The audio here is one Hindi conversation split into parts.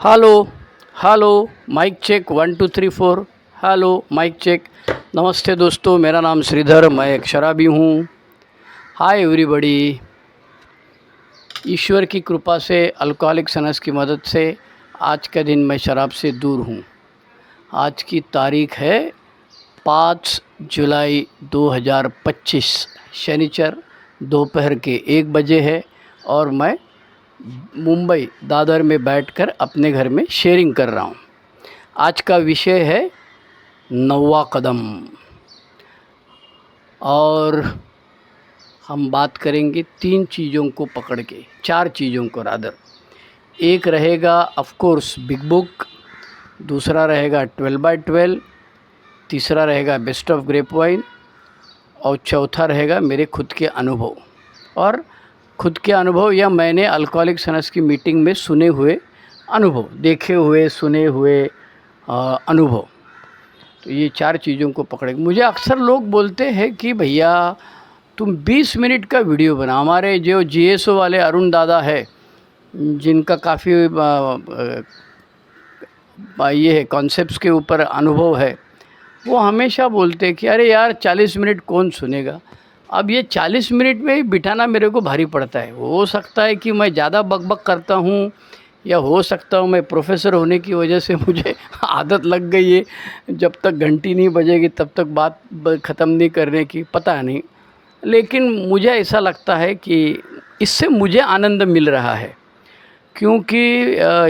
Hello hello. Mic check 1 2 3 4। Hello mic check. नमस्ते दोस्तों, मेरा नाम श्रीधर, मैं एक शराबी हूँ। Hi everybody. ईश्वर की कृपा से, अल्कोहलिक सनस की मदद से आज का दिन मैं शराब से दूर हूँ। आज की तारीख है 5 जुलाई 2025, शनिचर, दोपहर के 1 बजे है और मैं मुंबई दादर में बैठकर अपने घर में शेयरिंग कर रहा हूँ। आज का विषय है 9वां कदम और हम बात करेंगे 3 चीज़ों को पकड़ के, 4 चीज़ों को रादर। एक रहेगा ऑफ कोर्स बिग बुक, दूसरा रहेगा 12/12, तीसरा रहेगा बेस्ट ऑफ ग्रेप वाइन और चौथा रहेगा मेरे खुद के अनुभव। और खुद के अनुभव या मैंने अल्कोहलिक सनस की मीटिंग में सुने हुए अनुभव, देखे हुए सुने हुए अनुभव। तो ये 4 चीज़ों को पकड़ेंगे। मुझे अक्सर लोग बोलते हैं कि भैया तुम 20 मिनट का वीडियो बना। हमारे जो जीएसओ वाले अरुण दादा है, जिनका काफ़ी ये है कॉन्सेप्ट्स के ऊपर अनुभव है, वो हमेशा बोलते हैं कि अरे यार 40 मिनट कौन सुनेगा। अब ये 40 मिनट में ही बिठाना मेरे को भारी पड़ता है। हो सकता है कि मैं ज़्यादा बकबक करता हूँ, या हो सकता हूँ मैं प्रोफेसर होने की वजह से मुझे आदत लग गई है, जब तक घंटी नहीं बजेगी तब तक बात ख़त्म नहीं करने की, पता नहीं। लेकिन मुझे ऐसा लगता है कि इससे मुझे आनंद मिल रहा है, क्योंकि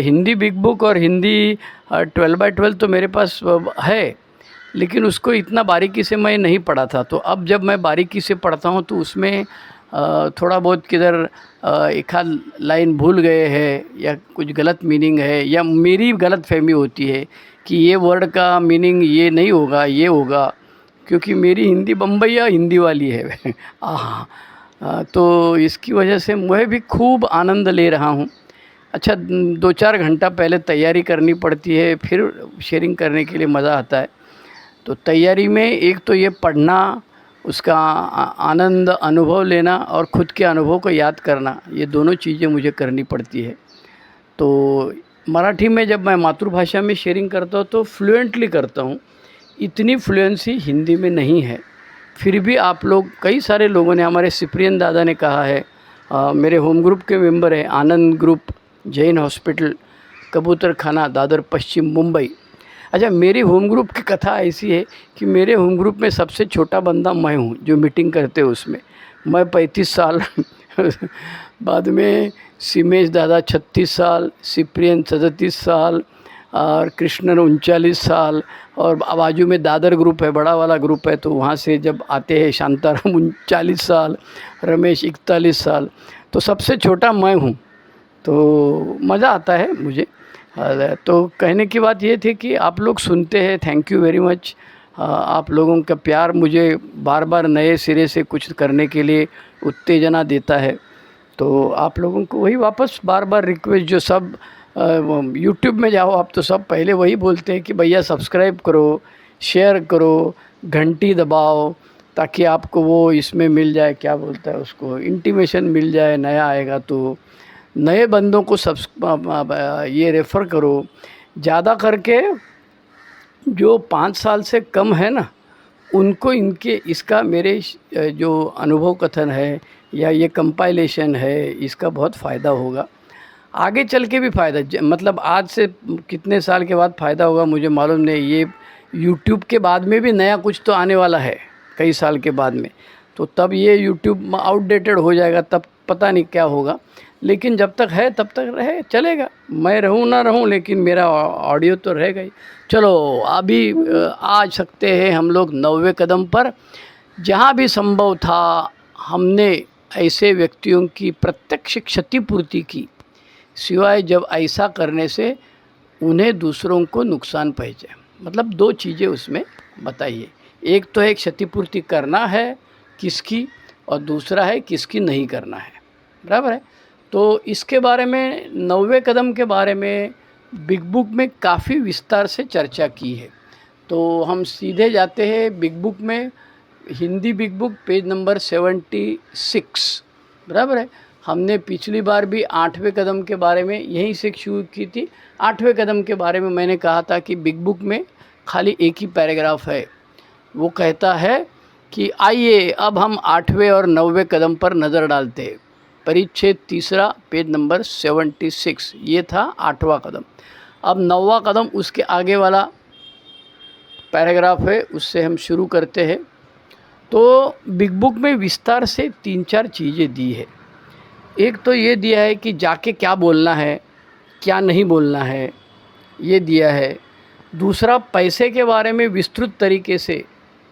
हिंदी बिग बुक और हिंदी 12/12 तो मेरे पास है, लेकिन उसको इतना बारीकी से मैं नहीं पढ़ा था। तो अब जब मैं बारीकी से पढ़ता हूँ तो उसमें थोड़ा बहुत किधर एक आध लाइन भूल गए हैं, या कुछ गलत मीनिंग है, या मेरी गलत फहमी होती है कि ये वर्ड का मीनिंग ये नहीं होगा, ये होगा, क्योंकि मेरी हिंदी बम्बईया हिंदी वाली है। हाँ। तो इसकी वजह से मैं भी खूब आनंद ले रहा हूँ। अच्छा, 2-4 घंटा पहले तैयारी करनी पड़ती है, फिर शेयरिंग करने के लिए मज़ा आता है। तो तैयारी में एक तो ये पढ़ना, उसका आनंद अनुभव लेना और ख़ुद के अनुभव को याद करना, ये दोनों चीज़ें मुझे करनी पड़ती है। तो मराठी में जब मैं मातृभाषा में शेयरिंग करता हूँ तो फ्लुएंटली करता हूँ, इतनी फ्लुएंसी हिंदी में नहीं है। फिर भी आप लोग, कई सारे लोगों ने, हमारे सिप्रियन दादा ने कहा है, मेरे होम ग्रुप के मेंबर हैं, आनंद ग्रुप, जैन हॉस्पिटल, कबूतर खाना, दादर पश्चिम, मुंबई। अच्छा, मेरी होम ग्रुप की कथा ऐसी है कि मेरे होम ग्रुप में सबसे छोटा बंदा मैं हूँ, जो मीटिंग करते हैं उसमें। मैं 35 साल बाद में सिमेश दादा 36 साल, सिप्रियन 37 साल और कृष्णन 39 साल, और बाजू में दादर ग्रुप है, बड़ा वाला ग्रुप है, तो वहाँ से जब आते हैं शांताराम 39 साल, रमेश 41 साल, तो सबसे छोटा मैं हूँ। तो मज़ा आता है मुझे। तो कहने की बात ये थी कि आप लोग सुनते हैं, थैंक यू वेरी मच। आप लोगों का प्यार मुझे बार बार नए सिरे से कुछ करने के लिए उत्तेजना देता है। तो आप लोगों को वही वापस बार बार रिक्वेस्ट, जो सब यूट्यूब में जाओ आप तो सब पहले वही बोलते हैं कि भैया सब्सक्राइब करो, शेयर करो, घंटी दबाओ, ताकि आपको वो इसमें मिल जाए, क्या बोलता है उसको, इंटीमेशन मिल जाए, नया आएगा तो। नए बंदों को ये रेफ़र करो ज़्यादा करके, जो 5 साल से कम है ना, उनको इनके इसका मेरे जो अनुभव कथन है या ये कंपाइलेशन है, इसका बहुत फ़ायदा होगा। आगे चल के भी फ़ायदा, मतलब आज से कितने साल के बाद फ़ायदा होगा मुझे मालूम नहीं। ये यूट्यूब के बाद में भी नया कुछ तो आने वाला है, कई साल के बाद में, तो तब ये यूट्यूब आउटडेटेड हो जाएगा, तब पता नहीं क्या होगा। लेकिन जब तक है तब तक रहे, चलेगा। मैं रहूँ ना रहूँ, लेकिन मेरा ऑडियो तो रहेगा ही। चलो, अभी आ सकते हैं हम लोग 9वें कदम पर। जहाँ भी संभव था हमने ऐसे व्यक्तियों की प्रत्यक्ष क्षतिपूर्ति की, सिवाय जब ऐसा करने से उन्हें दूसरों को नुकसान पहुँचे। मतलब 2 चीज़ें उसमें बताइए। एक तो है क्षतिपूर्ति करना है किसकी, और दूसरा है किसकी नहीं करना है, बराबर है। तो इसके बारे में, 9वें कदम के बारे में बिग बुक में काफ़ी विस्तार से चर्चा की है। तो हम सीधे जाते हैं बिग बुक में, Hindi big book page number 76, बराबर है। हमने पिछली बार भी 8वें कदम के बारे में यहीं से शुरू की थी। 8वें कदम के बारे में मैंने कहा था कि बिग बुक में खाली एक ही पैराग्राफ है, वो कहता है कि आइए अब हम 8वें और 9वें कदम पर नज़र डालते हैं। परिच्छेद 3 पेज नंबर 76, ये था 8वां कदम। अब 9वां कदम उसके आगे वाला पैराग्राफ है, उससे हम शुरू करते हैं। तो बिग बुक में विस्तार से 3-4 चीज़ें दी है। एक तो ये दिया है कि जाके क्या बोलना है, क्या नहीं बोलना है, ये दिया है। दूसरा, पैसे के बारे में विस्तृत तरीके से,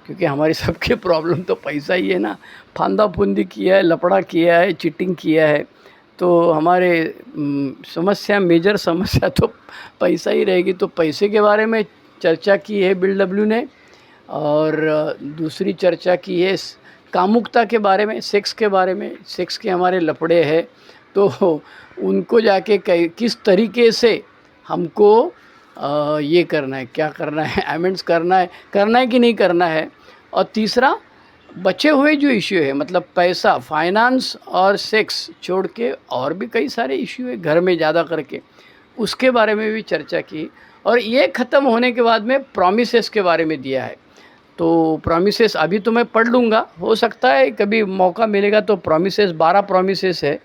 क्योंकि हमारी सबके प्रॉब्लम तो पैसा ही है ना। फांदा फुंदी किया है, लफड़ा किया है, चीटिंग किया है, तो हमारे मेजर समस्या तो पैसा ही रहेगी। तो पैसे के बारे में चर्चा की है बिल डब्ल्यू ने। और दूसरी चर्चा की है कामुकता के बारे में, सेक्स के बारे में। सेक्स के हमारे लफड़े हैं, तो उनको जाके किस तरीके से हमको ये करना है, क्या करना है, अमेंड्स करना है कि नहीं करना है। और तीसरा, बचे हुए जो इश्यू है, मतलब पैसा, फाइनेंस और सेक्स छोड़ के और भी कई सारे इश्यू है घर में ज़्यादा करके, उसके बारे में भी चर्चा की। और ये ख़त्म होने के बाद में प्रॉमिसेस के बारे में दिया है। तो प्रॉमिसेस अभी तो मैं पढ़ लूँगा, हो सकता है कभी मौका मिलेगा तो प्रॉमिसेस 12 प्रॉमिसेस है,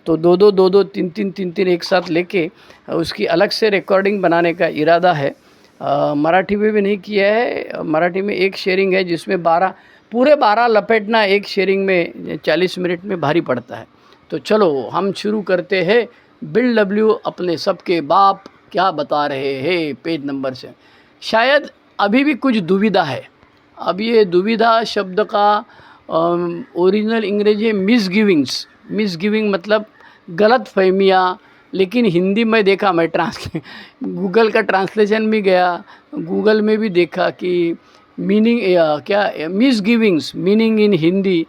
तो दो, तीन एक साथ लेके उसकी अलग से रिकॉर्डिंग बनाने का इरादा है। मराठी में भी नहीं किया है। मराठी में एक शेयरिंग है जिसमें 12 लपेटना एक शेयरिंग में 40 मिनट में भारी पड़ता है। तो चलो हम शुरू करते हैं। बिल डब्ल्यू अपने सबके बाप क्या बता रहे हैं, पेज नंबर से। शायद अभी भी कुछ दुविधा है। अब ये दुविधा शब्द का ओरिजिनल अंग्रेजी है मिसगिविंग्स। मिसगिविंग मतलब गलत फहमियाँ, लेकिन हिंदी में देखा, मैं गूगल का ट्रांसलेशन भी गया, गूगल में भी देखा कि मीनिंग क्या मिसगिविंग्स मीनिंग इन हिंदी,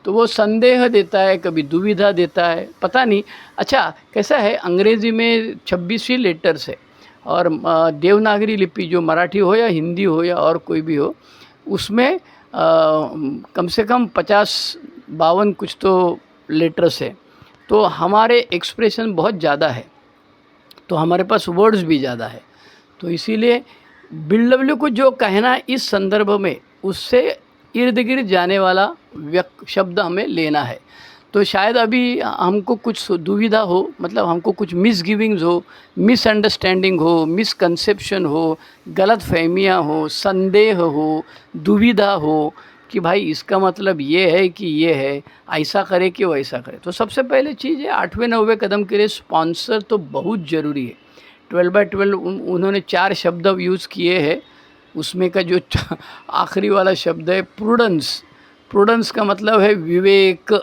तो वो संदेह देता है, कभी दुविधा देता है, पता नहीं। अच्छा, कैसा है, अंग्रेज़ी में 26 लेटर्स है और देवनागरी लिपि जो मराठी हो या हिंदी हो या और कोई भी हो, उसमें कम से कम 50-52 कुछ तो लेटर्स है। तो हमारे एक्सप्रेशन बहुत ज़्यादा है, तो हमारे पास वर्ड्स भी ज़्यादा है। तो इसीलिए बिल डब्ल्यू को जो कहना है इस संदर्भ में, उससे इर्द गिर्द जाने वाला शब्द हमें लेना है। तो शायद अभी हमको कुछ दुविधा हो, मतलब हमको कुछ मिसगिविंग्स हो, मिसअंडरस्टैंडिंग हो, मिसकंसेप्शन हो, गलत फहमियाँ हो, संदेह हो, दुविधा हो कि भाई इसका मतलब ये है कि ये है, ऐसा करे कि वैसा करे। तो सबसे पहले चीज़ है 8वें-9वें कदम के लिए स्पॉन्सर तो बहुत ज़रूरी है। 12/12 उन्होंने 4 शब्द यूज़ किए हैं। उसमें का जो आखिरी वाला शब्द है प्रूडेंस। प्रूडेंस का मतलब है विवेक।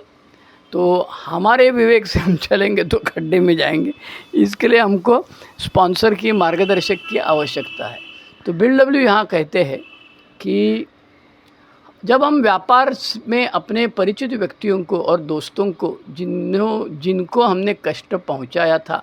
तो हमारे विवेक से हम चलेंगे तो खड्डे में जाएंगे। इसके लिए हमको स्पॉन्सर की, मार्गदर्शक की आवश्यकता है। तो बिल डब्ल्यू यहाँ कहते हैं कि जब हम व्यापार में अपने परिचित व्यक्तियों को और दोस्तों को जिनको हमने कष्ट पहुंचाया था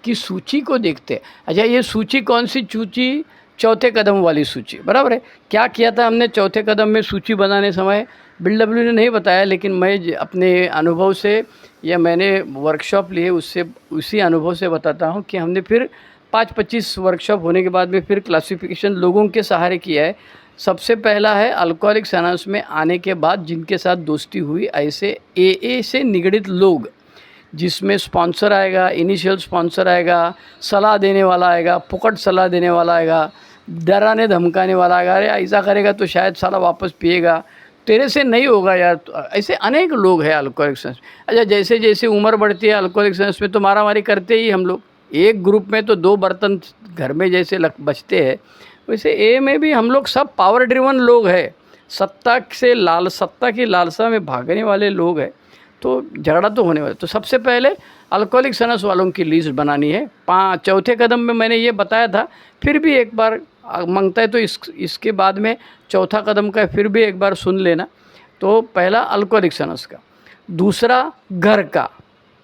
की सूची को देखते हैं। अच्छा, ये सूची कौन सी सूची? चौथे कदम वाली सूची, बराबर है। क्या किया था हमने चौथे कदम में सूची बनाने समय? बिल डब्ल्यू ने नहीं बताया, लेकिन मैं अपने अनुभव से या मैंने वर्कशॉप लिए उससे, उसी अनुभव से बताता हूँ कि हमने फिर 5-25 वर्कशॉप होने के बाद में फिर क्लासिफिकेशन लोगों के सहारे किया है। सबसे पहला है अल्कोहलिक्स अनोनिमस में आने के बाद जिनके साथ दोस्ती हुई, ऐसे AA से निगडित लोग, जिसमें स्पॉन्सर आएगा, इनिशियल स्पॉन्सर आएगा, सलाह देने वाला आएगा, फुकट सलाह देने वाला आएगा, डराने धमकाने वाला आएगा, अरे ऐसा करेगा तो शायद साला वापस पिएगा, तेरे से नहीं होगा यार। तो ऐसे अनेक लोग हैं अल्कोहलिक्स अनोनिमस। अच्छा, जैसे जैसे उम्र बढ़ती है अल्कोहलिक्स अनोनिमस में तो मारामारी करते ही हम लोग। एक ग्रुप में तो 2 बर्तन घर में जैसे बचते हैं, वैसे ए में भी हम लोग सब पावर ड्रिवन लोग हैं। सत्ता की लालसा में भागने वाले लोग हैं, तो झगड़ा तो होने वाला। तो सबसे पहले अल्कोहलिक्स अनोनिमस वालों की लिस्ट बनानी है। चौथे कदम में मैंने ये बताया था, फिर भी एक बार मांगता है तो इसके बाद में चौथा कदम का फिर भी एक बार सुन लेना। तो पहला अल्कोहलिक्स अनोनिमस का, दूसरा घर का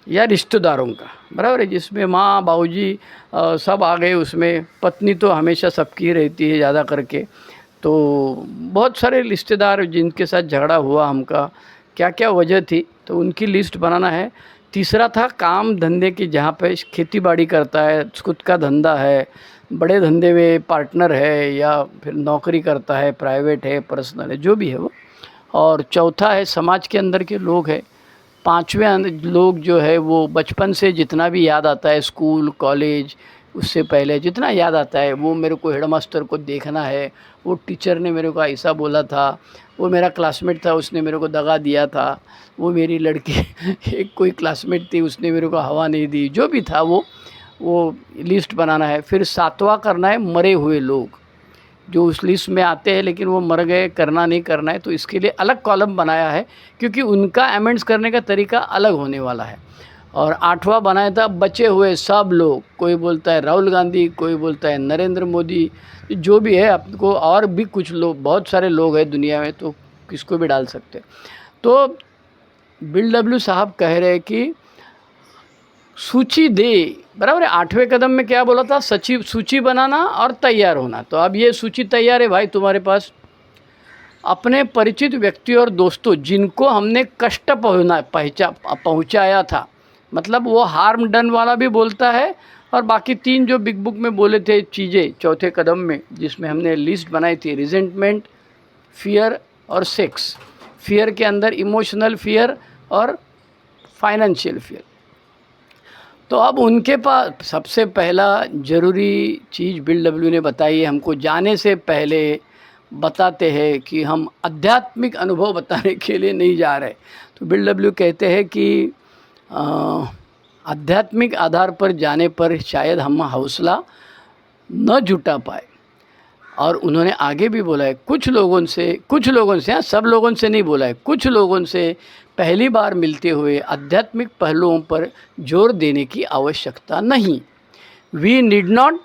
या रिश्तेदारों का, बराबर है, जिसमें माँ बाबूजी सब आ गए। उसमें पत्नी तो हमेशा सबकी रहती है ज़्यादा करके। तो बहुत सारे रिश्तेदार जिनके साथ झगड़ा हुआ हमका, क्या क्या वजह थी, तो उनकी लिस्ट बनाना है। तीसरा था काम धंधे की, जहाँ पे खेती बाड़ी करता है, खुद का धंधा है, बड़े धंधे में पार्टनर है, या फिर नौकरी करता है, प्राइवेट है, पर्सनल है, जो भी है वो। और चौथा है समाज के अंदर के लोग हैं। पांचवें लोग जो है वो बचपन से जितना भी याद आता है, स्कूल कॉलेज उससे पहले जितना याद आता है, वो मेरे को हेडमास्टर को देखना है, वो टीचर ने मेरे को ऐसा बोला था, वो मेरा क्लासमेट था उसने मेरे को दगा दिया था, वो मेरी लड़की एक कोई क्लासमेट थी उसने मेरे को हवा नहीं दी, जो भी था वो लिस्ट बनाना है। फिर सातवां करना है मरे हुए लोग जो उस लिस्ट में आते हैं लेकिन वो मर गए, करना नहीं करना है, तो इसके लिए अलग कॉलम बनाया है क्योंकि उनका अमेंड्स करने का तरीका अलग होने वाला है। और आठवां बनाया था बचे हुए सब लोग, कोई बोलता है राहुल गांधी, कोई बोलता है नरेंद्र मोदी, जो भी है आपको, और भी कुछ लोग, बहुत सारे लोग हैं दुनिया में, तो किसको भी डाल सकते हैं। तो बिल डब्ल्यू साहब कह रहे हैं कि सूची दे, बराबर है। आठवें कदम में क्या बोला था, सूची बनाना और तैयार होना। तो अब ये सूची तैयार है भाई तुम्हारे पास। अपने परिचित व्यक्ति और दोस्तों जिनको हमने कष्ट पहुंचाया था, मतलब वो हार्म डन वाला भी बोलता है, और बाकी तीन जो बिग बुक में बोले थे चीज़ें चौथे कदम में, जिसमें हमने लिस्ट बनाई थी, रिजेंटमेंट, फियर और सेक्स। फियर के अंदर इमोशनल फियर और फाइनेंशियल फियर। तो अब उनके पास सबसे पहला ज़रूरी चीज़ बिल डब्ल्यू ने बताई है हमको, जाने से पहले बताते हैं कि हम आध्यात्मिक अनुभव बताने के लिए नहीं जा रहे। तो बिल डब्ल्यू कहते हैं कि आध्यात्मिक आधार पर जाने पर शायद हम हौसला न जुटा पाए। और उन्होंने आगे भी बोला है कुछ लोगों से हाँ, सब लोगों से नहीं बोला है, कुछ लोगों से पहली बार मिलते हुए आध्यात्मिक पहलुओं पर जोर देने की आवश्यकता नहीं। We need not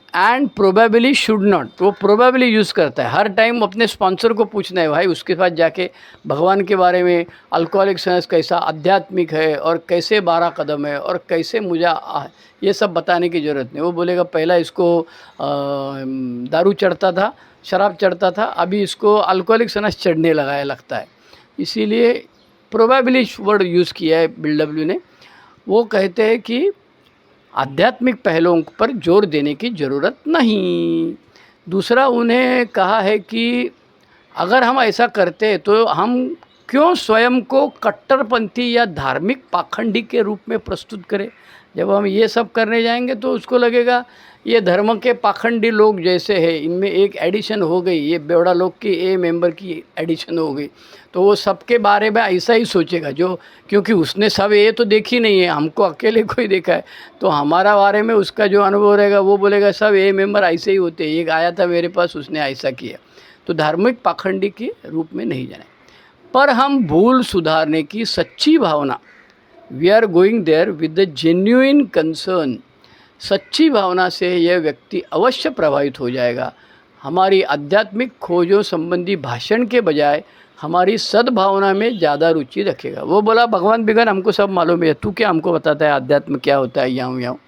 and probably should not. वो प्रोबेबली यूज़ करता है हर टाइम। अपने स्पॉन्सर को पूछना है भाई, उसके पास जाके भगवान के बारे में, अल्कोहलिक सेंस कैसा आध्यात्मिक है और कैसे 12 कदम है और कैसे मुझे ये सब बताने की ज़रूरत नहीं। वो बोलेगा पहला इसको दारू चढ़ता था, शराब चढ़ता था, अभी इसको अल्कोहलिक सेंस चढ़ने लगाया लगता है। इसीलिए प्रोबेबली वर्ड यूज़ किया है बिल डब्ल्यू ने। वो कहते हैं कि आध्यात्मिक पहलुओं पर जोर देने की ज़रूरत नहीं। दूसरा उन्हें कहा है कि अगर हम ऐसा करते तो हम क्यों स्वयं को कट्टरपंथी या धार्मिक पाखंडी के रूप में प्रस्तुत करें। जब हम ये सब करने जाएंगे तो उसको लगेगा ये धर्म के पाखंडी लोग जैसे है, इनमें एक एडिशन हो गई, ये बेवड़ा लोग की ए मेंबर की एडिशन हो गई, तो वो सबके बारे में ऐसा ही सोचेगा जो, क्योंकि उसने सब ये तो देखी नहीं है, हमको अकेले कोई देखा है, तो हमारा बारे में उसका जो अनुभव रहेगा वो बोलेगा सब ए मेंबर ऐसे ही होते हैं, एक आया था मेरे पास उसने ऐसा किया। तो धार्मिक पाखंडी के रूप में नहीं जाने, पर हम भूल सुधारने की सच्ची भावना, we are going there with the genuine concern, सच्ची भावना से यह व्यक्ति अवश्य प्रभावित हो जाएगा। हमारी आध्यात्मिक खोजों संबंधी भाषण के बजाय हमारी सद्भावना में ज़्यादा रुचि रखेगा। वो बोला भगवान बिगन हमको सब मालूम है, तू क्या हमको बताता है अध्यात्म क्या होता है, यहाँ यहाँ।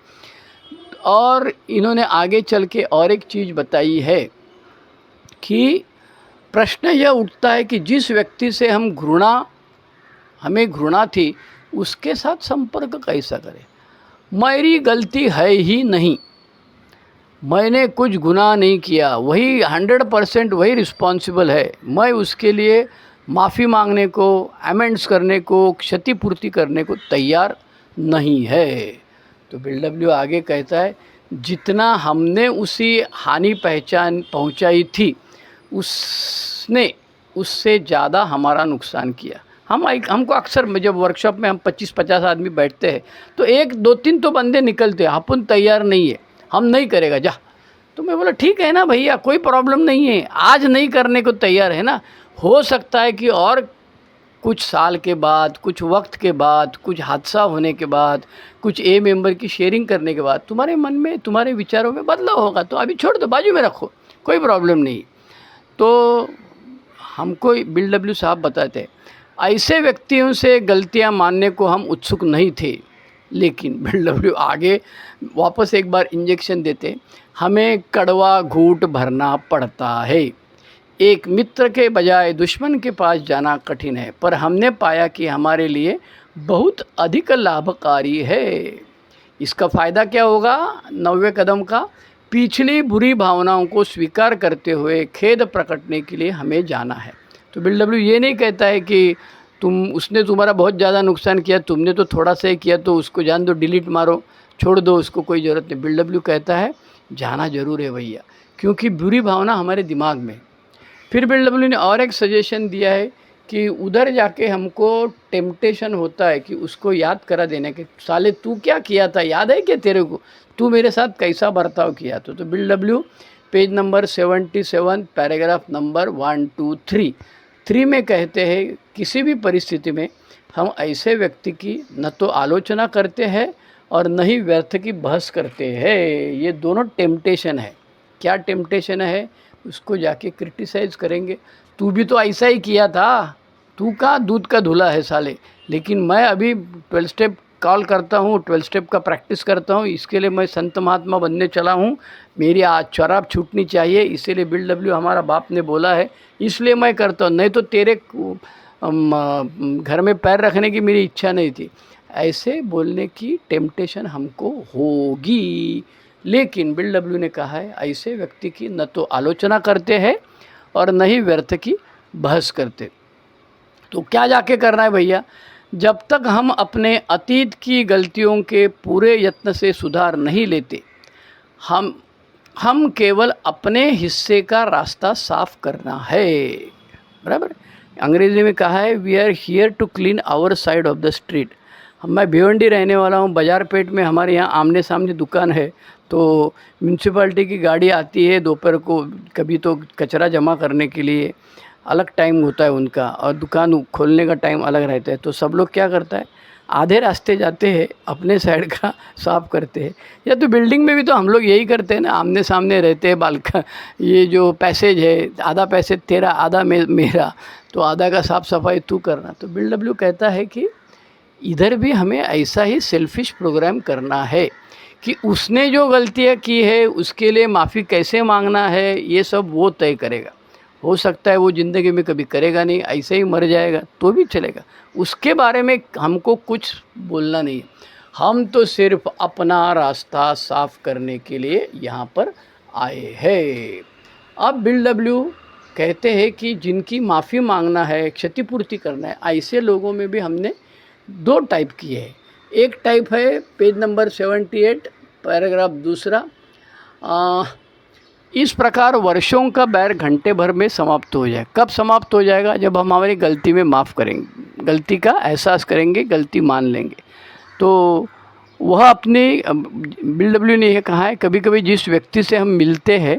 और इन्होंने आगे चल के और एक चीज़ बताई है कि प्रश्न यह उठता है कि जिस व्यक्ति से हमें घृणा थी उसके साथ संपर्क कैसा करें। मेरी गलती है ही नहीं, मैंने कुछ गुनाह नहीं किया, वही 100% वही रिस्पॉन्सिबल है। मैं उसके लिए माफ़ी मांगने को, अमेंड्स करने को, क्षतिपूर्ति करने को तैयार नहीं है। तो बिल डब्ल्यू आगे कहता है जितना हमने उसी हानि पहुंचाई थी उसने उससे ज़्यादा हमारा नुकसान किया। हमको अक्सर जब वर्कशॉप में हम 25-50 आदमी बैठते हैं तो 1-2-3 तो बंदे निकलते हैं, अपन तैयार नहीं है, हम नहीं करेगा जा। तो मैं बोला ठीक है ना भैया, कोई प्रॉब्लम नहीं है, आज नहीं करने को तैयार है ना, हो सकता है कि और कुछ साल के बाद, कुछ वक्त के बाद, कुछ हादसा होने के बाद, कुछ ए मेंबर की शेयरिंग करने के बाद तुम्हारे मन में, तुम्हारे विचारों में बदलाव होगा, तो अभी छोड़ दो, बाजू में रखो, कोई प्रॉब्लम नहीं। तो हमको बिल डब्ल्यू साहब बताते ऐसे व्यक्तियों से गलतियां मानने को हम उत्सुक नहीं थे, लेकिन बिल डब्ल्यू आगे वापस एक बार इंजेक्शन देते, हमें कड़वा घूंट भरना पड़ता है। एक मित्र के बजाय दुश्मन के पास जाना कठिन है, पर हमने पाया कि हमारे लिए बहुत अधिक लाभकारी है। इसका फ़ायदा क्या होगा? 90वें कदम का, पिछली बुरी भावनाओं को स्वीकार करते हुए खेद प्रकटने के लिए हमें जाना है। तो बिल डब्ल्यू ये नहीं कहता है कि उसने तुम्हारा बहुत ज़्यादा नुकसान किया, तुमने तो थोड़ा सा ही किया, तो उसको जान दो, डिलीट मारो, छोड़ दो, उसको कोई ज़रूरत नहीं। बिल डब्ल्यू कहता है जाना ज़रूर है भैया, क्योंकि बुरी भावना हमारे दिमाग में। फिर बिल डब्ल्यू ने और एक सजेशन दिया है कि उधर जाके हमको टेम्पटेशन होता है कि उसको याद करा देने के, साले तू क्या किया था, याद है क्या तेरे को, तू मेरे साथ कैसा बर्ताव किया। तो bill W page number 77 paragraph number 1 2 3 में कहते हैं किसी भी परिस्थिति में हम ऐसे व्यक्ति की न तो आलोचना करते हैं और न ही व्यर्थ की बहस करते हैं। ये दोनों टेम्पटेशन है। क्या टेम्पटेशन है? उसको जाके क्रिटिसाइज़ करेंगे, तू भी तो ऐसा ही किया था, तू का दूध का धुला है साले। लेकिन मैं अभी 12 स्टेप कॉल करता हूँ, 12 स्टेप का प्रैक्टिस करता हूँ, इसके लिए मैं संत महात्मा बनने चला हूँ, मेरी आज शराब छूटनी चाहिए, इसीलिए बिल डब्ल्यू हमारा बाप ने बोला है, इसलिए मैं करता हूँ, नहीं तो तेरे घर में पैर रखने की मेरी इच्छा नहीं थी। ऐसे बोलने की टेम्पटेशन हमको होगी। लेकिन बिल डब्ल्यू ने कहा है ऐसे व्यक्ति की न तो आलोचना करते हैं और न ही व्यर्थ की बहस करते। तो क्या जाके करना है भैया? जब तक हम अपने अतीत की गलतियों के पूरे यत्न से सुधार नहीं लेते, हम केवल अपने हिस्से का रास्ता साफ करना है। बराबर? अंग्रेज़ी में कहा है we are here to clean our side of the street. मैं भिवंडी रहने वाला हूँ, बाजार पेट में हमारे यहाँ आमने सामने दुकान है, तो म्यूनसिपाल्टी की गाड़ी आती है दोपहर को, कभी तो कचरा जमा करने के लिए अलग टाइम होता है उनका, और दुकान खोलने का टाइम अलग रहता है। तो सब लोग क्या करता है, आधे रास्ते जाते हैं, अपने साइड का साफ़ करते हैं। या तो बिल्डिंग में भी तो हम लोग यही करते हैं ना, आमने सामने रहते हैं, बालका ये जो पैसेज है, आधा पैसेज तेरा आधा मेरा, तो आधा का साफ़ सफाई तू करना। तो बिल डब्ल्यू कहता है कि इधर भी हमें ऐसा ही सेल्फिश प्रोग्राम करना है कि उसने जो गलतियाँ की है उसके लिए माफ़ी कैसे मांगना है, ये सब वो तय करेगा। हो सकता है वो ज़िंदगी में कभी करेगा नहीं, ऐसे ही मर जाएगा तो भी चलेगा, उसके बारे में हमको कुछ बोलना नहीं है। हम तो सिर्फ अपना रास्ता साफ करने के लिए यहाँ पर आए हैं। अब बिल डब्ल्यू कहते हैं कि जिनकी माफ़ी मांगना है, क्षतिपूर्ति करना है, ऐसे लोगों में भी हमने 2 टाइप किए हैं। एक टाइप है पेज नंबर 78 पैराग्राफ 2, इस प्रकार वर्षों का बैर घंटे भर में समाप्त हो जाए। कब समाप्त हो जाएगा? जब हम हमारी गलती में माफ़ करेंगे, गलती का एहसास करेंगे, गलती मान लेंगे। तो वह अपनी बिल डब्ल्यू ने यह कहा है कभी कभी जिस व्यक्ति से हम मिलते हैं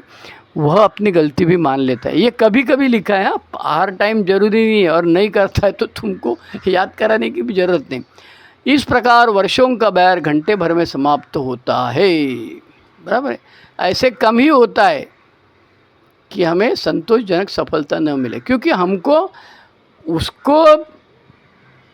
वह अपनी गलती भी मान लेता है। ये कभी कभी लिखा है, हर टाइम ज़रूरी नहीं है, और नहीं करता है तो तुमको याद कराने की भी ज़रूरत नहीं। इस प्रकार वर्षों का बैर घंटे भर में समाप्त होता है। बराबर है? ऐसे कम ही होता है कि हमें संतोषजनक सफलता न मिले, क्योंकि हमको उसको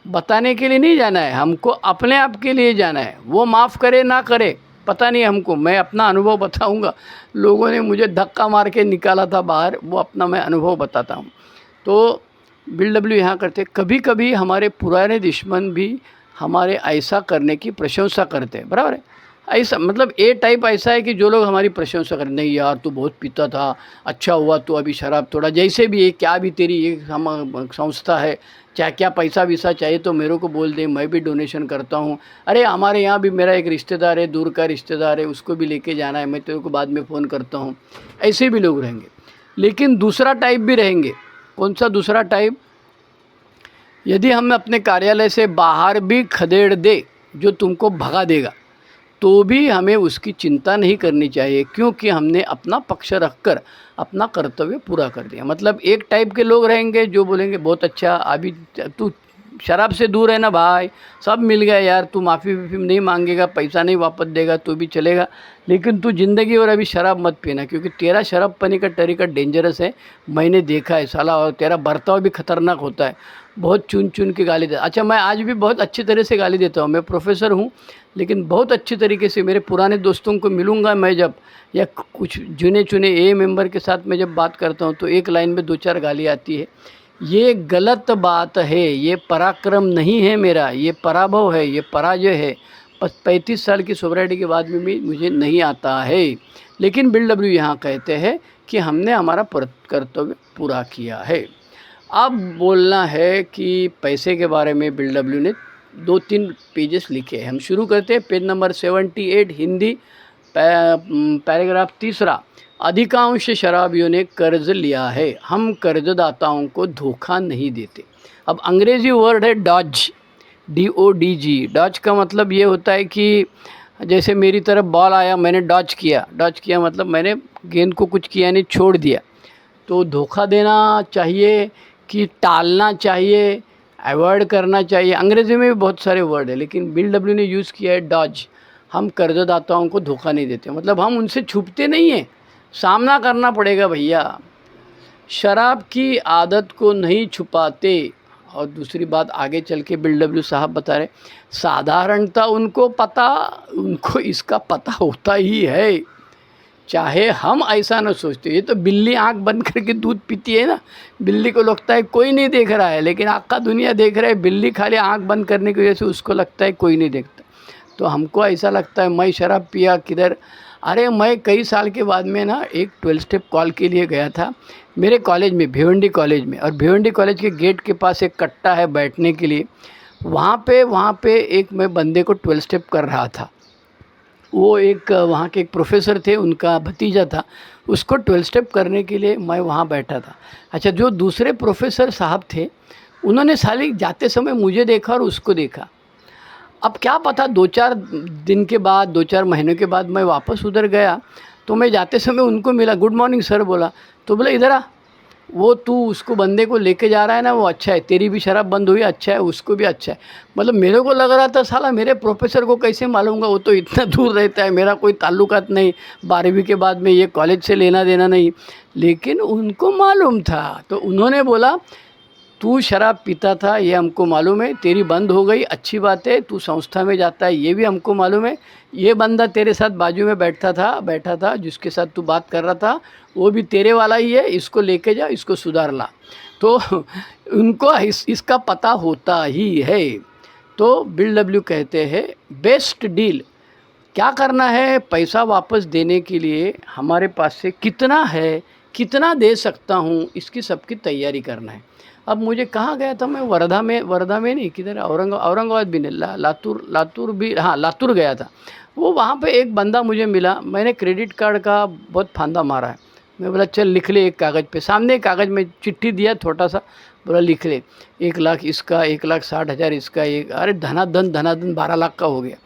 बताने के लिए नहीं जाना है, हमको अपने आप के लिए जाना है। वो माफ़ करे ना करे पता नहीं हमको, मैं अपना अनुभव बताऊंगा। लोगों ने मुझे धक्का मार के निकाला था बाहर, वो अपना मैं अनुभव बताता हूँ। तो बिल डब्ल्यू यहाँ करते, कभी कभी हमारे पुराने दुश्मन भी हमारे ऐसा करने की प्रशंसा करते हैं। बराबर है? ऐसा मतलब ए टाइप ऐसा है कि जो लोग हमारी प्रशंसा करें, नहीं यार तू बहुत पीता था, अच्छा हुआ तू अभी शराब थोड़ा, जैसे भी है, क्या भी तेरी ये संस्था है, चाहे क्या पैसा वैसा चाहिए तो मेरे को बोल दे, मैं भी डोनेशन करता हूँ। अरे हमारे यहाँ भी मेरा एक रिश्तेदार है, दूर का रिश्तेदार है, उसको भी लेके जाना है, मैं तेरे को बाद में फ़ोन करता हूँ। ऐसे भी लोग रहेंगे। लेकिन दूसरा टाइप भी रहेंगे। कौन सा दूसरा टाइप? यदि हम अपने कार्यालय से बाहर भी खदेड़ दे जो तुमको भगा देगा, तो भी हमें उसकी चिंता नहीं करनी चाहिए, क्योंकि हमने अपना पक्ष रखकर अपना कर्तव्य पूरा कर दिया। मतलब एक टाइप के लोग रहेंगे जो बोलेंगे बहुत अच्छा, अभी तू शराब से दूर है ना भाई, सब मिल गया यार, तू माफ़ी नहीं मांगेगा, पैसा नहीं वापस देगा तो भी चलेगा, लेकिन तू ज़िंदगी और अभी शराब मत पीना, क्योंकि तेरा शराब पीने का तरीका डेंजरस है, मैंने देखा है साला, और तेरा बर्ताव भी खतरनाक होता है, बहुत चुन चुन के गाली देता। अच्छा, मैं आज भी बहुत अच्छी तरह से गाली देता हूँ, मैं प्रोफेसर हूँ, लेकिन बहुत अच्छी तरीके से मेरे पुराने दोस्तों को मिलूँगा मैं जब, या कुछ चुने चुने ए मेंबर के साथ मैं जब बात करता हूँ, तो एक लाइन में 2-4 गाली आती है, ये गलत बात है, ये पराक्रम नहीं है मेरा, ये पराभव है, ये पराजय है। 35 साल की सोब्राइटी के बाद में भी मुझे नहीं आता है। लेकिन बिल डब्ल्यू यहाँ कहते हैं कि हमने हमारा कर्तव्य पूरा किया है। अब बोलना है कि पैसे के बारे में बिल डब्ल्यू ने 2-3 पेजेस लिखे हैं। हम शुरू करते हैं पेज नंबर 78 हिंदी पैराग्राफ 3। अधिकांश शराबियों ने कर्ज लिया है, हम कर्जदाताओं को धोखा नहीं देते। अब अंग्रेज़ी वर्ड है डॉज, DODG। डॉज का मतलब ये होता है कि जैसे मेरी तरफ बॉल आया, मैंने डॉज किया। डॉज किया मतलब मैंने गेंद को कुछ किया नहीं, छोड़ दिया। तो धोखा देना चाहिए कि टालना चाहिए, अवॉइड करना चाहिए। अंग्रेज़ी में भी बहुत सारे वर्ड है, लेकिन बिल डब्ल्यू ने यूज़ किया है डॉज। हम कर्जदाताओं को धोखा नहीं देते, मतलब हम उनसे छुपते नहीं हैं, सामना करना पड़ेगा भैया। शराब की आदत को नहीं छुपाते। और दूसरी बात आगे चल के बिल डब्ल्यू साहब बता रहे, साधारणतः उनको इसका पता होता ही है, चाहे हम ऐसा न सोचते। ये तो बिल्ली आंख बंद करके दूध पीती है ना, बिल्ली को लगता है कोई नहीं देख रहा है, लेकिन आखा दुनिया देख रहा है। बिल्ली खाली आंख बंद करने की वजह से उसको लगता है कोई नहीं देखता। तो हमको ऐसा लगता है मैं शराब पिया किधर। अरे मैं कई साल के बाद में ना एक 12 स्टेप कॉल के लिए गया था मेरे कॉलेज में, भिवंडी कॉलेज में। और भिवंडी कॉलेज के गेट के पास एक कट्टा है बैठने के लिए, वहाँ पे एक मैं बंदे को 12 स्टेप कर रहा था। वो एक वहाँ के एक प्रोफेसर थे, उनका भतीजा था, उसको 12 स्टेप करने के लिए मैं वहाँ बैठा था। अच्छा, जो दूसरे प्रोफेसर साहब थे उन्होंने साले जाते समय मुझे देखा और उसको देखा। अब क्या पता 2-4 दिन के बाद, 2-4 महीनों के बाद मैं वापस उधर गया, तो मैं जाते समय उनको मिला, गुड मॉर्निंग सर बोला। तो बोला इधर आ, वो तू उसको बंदे को लेके जा रहा है ना, वो अच्छा है, तेरी भी शराब बंद हुई, अच्छा है, उसको भी अच्छा है। मतलब मेरे को लग रहा था साला मेरे प्रोफेसर को कैसे मालूम, वो तो इतना दूर रहता है, मेरा कोई ताल्लुकात नहीं, 12वीं के बाद में ये कॉलेज से लेना देना नहीं, लेकिन उनको मालूम था। तो उन्होंने बोला तू शराब पीता था, ये हमको मालूम है, तेरी बंद हो गई, अच्छी बात है, तू संस्था में जाता है, ये भी हमको मालूम है। ये बंदा तेरे साथ बाजू में बैठा था जिसके साथ तू बात कर रहा था, वो भी तेरे वाला ही है, इसको लेके जा, इसको सुधार ला। तो उनको इसका पता होता ही है। तो बिल डब्ल्यू कहते हैं बेस्ट डील क्या करना है, पैसा वापस देने के लिए हमारे पास से कितना है, कितना दे सकता हूँ, इसकी सबकी तैयारी करना है। अब मुझे कहाँ गया था मैं, वर्धा में नहीं, किधर, औरंगाबाद भी नहीं, लातूर भी, हाँ लातूर गया था। वो वहाँ पे एक बंदा मुझे मिला, मैंने क्रेडिट कार्ड का बहुत फंदा मारा है। मैं बोला चल लिख ले एक कागज़ पे, सामने एक कागज़ में चिट्ठी दिया छोटा सा, बोला लिख ले 1 लाख इसका, 1,60,000 इसका, एक अरे धनाधन 12 लाख का हो गया।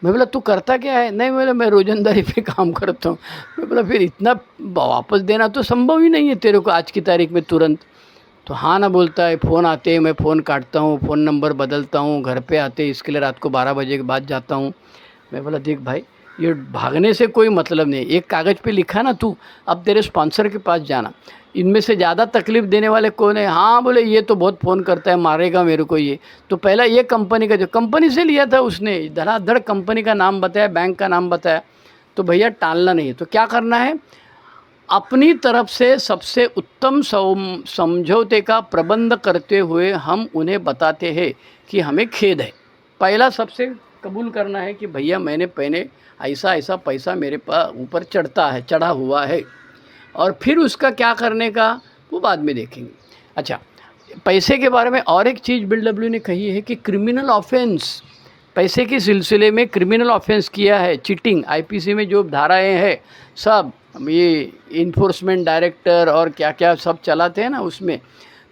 मैं बोला तू करता क्या है, नहीं बोला मैं रोजंदारी पे काम करता हूँ। मैं बोला फिर इतना वापस देना तो संभव ही नहीं है तेरे को आज की तारीख में तुरंत। तो हाँ ना बोलता है, फ़ोन आते हैं, मैं फ़ोन काटता हूँ, फ़ोन नंबर बदलता हूँ, घर पे आते इसके लिए रात को 12 बजे के बाद जाता हूँ। मैं बोला देख भाई, ये भागने से कोई मतलब नहीं, एक कागज़ पे लिखा ना तू, अब तेरे स्पॉन्सर के पास जाना, इनमें से ज़्यादा तकलीफ़ देने वाले कौन है। हाँ बोले ये तो बहुत फ़ोन करता है, मारेगा मेरे को ये। तो पहला ये कंपनी का, जो कंपनी से लिया था उसने धड़ाधड़ कंपनी का नाम बताया, बैंक का नाम बताया। तो भैया टालना नहीं है, तो क्या करना है, अपनी तरफ से सबसे उत्तम समझौते का प्रबंध करते हुए हम उन्हें बताते हैं कि हमें खेद है। पहला सबसे कबूल करना है कि भैया मैंने ऐसा ऐसा पैसा मेरे पास ऊपर चढ़ा हुआ है, और फिर उसका क्या करने का वो बाद में देखेंगे। अच्छा, पैसे के बारे में और एक चीज़ बिल डब्ल्यू ने कही है कि क्रिमिनल ऑफेंस, पैसे के सिलसिले में क्रिमिनल ऑफेंस किया है, चीटिंग, आईपीसी में जो धाराएं हैं सब, ये इन्फोर्समेंट डायरेक्टर और क्या क्या सब चलाते हैं ना उसमें,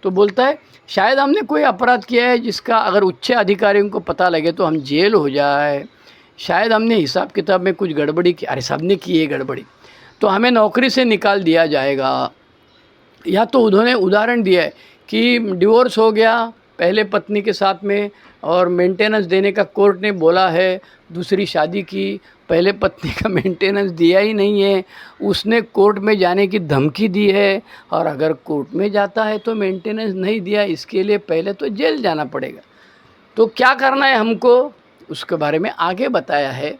तो बोलता है शायद हमने कोई अपराध किया है जिसका अगर उच्च अधिकारियों को पता लगे तो हम जेल हो जाए, शायद हमने हिसाब किताब में कुछ गड़बड़ी की, अरे सब ने की है गड़बड़ी, तो हमें नौकरी से निकाल दिया जाएगा। या तो उन्होंने उदाहरण दिया है कि डिवोर्स हो गया पहले पत्नी के साथ में और मेंटेनेंस देने का कोर्ट ने बोला है, दूसरी शादी की, पहले पत्नी का मेंटेनेंस दिया ही नहीं है, उसने कोर्ट में जाने की धमकी दी है, और अगर कोर्ट में जाता है तो मेंटेनेंस नहीं दिया, इसके लिए पहले तो जेल जाना पड़ेगा। तो क्या करना है हमको, उसके बारे में आगे बताया है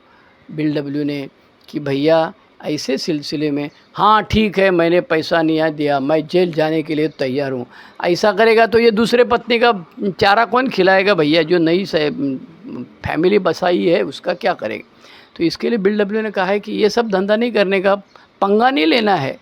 बिल डब्ल्यू ने कि भैया ऐसे सिलसिले में हाँ ठीक है, मैंने पैसा नहीं दिया, मैं जेल जाने के लिए तैयार हूँ, ऐसा करेगा तो ये दूसरे पत्नी का चारा कौन खिलाएगा भैया? जो नई फैमिली बसाई है उसका क्या करेगा? तो इसके लिए बिल डब्ल्यू ने कहा है कि ये सब धंधा नहीं करने का, पंगा नहीं लेना है,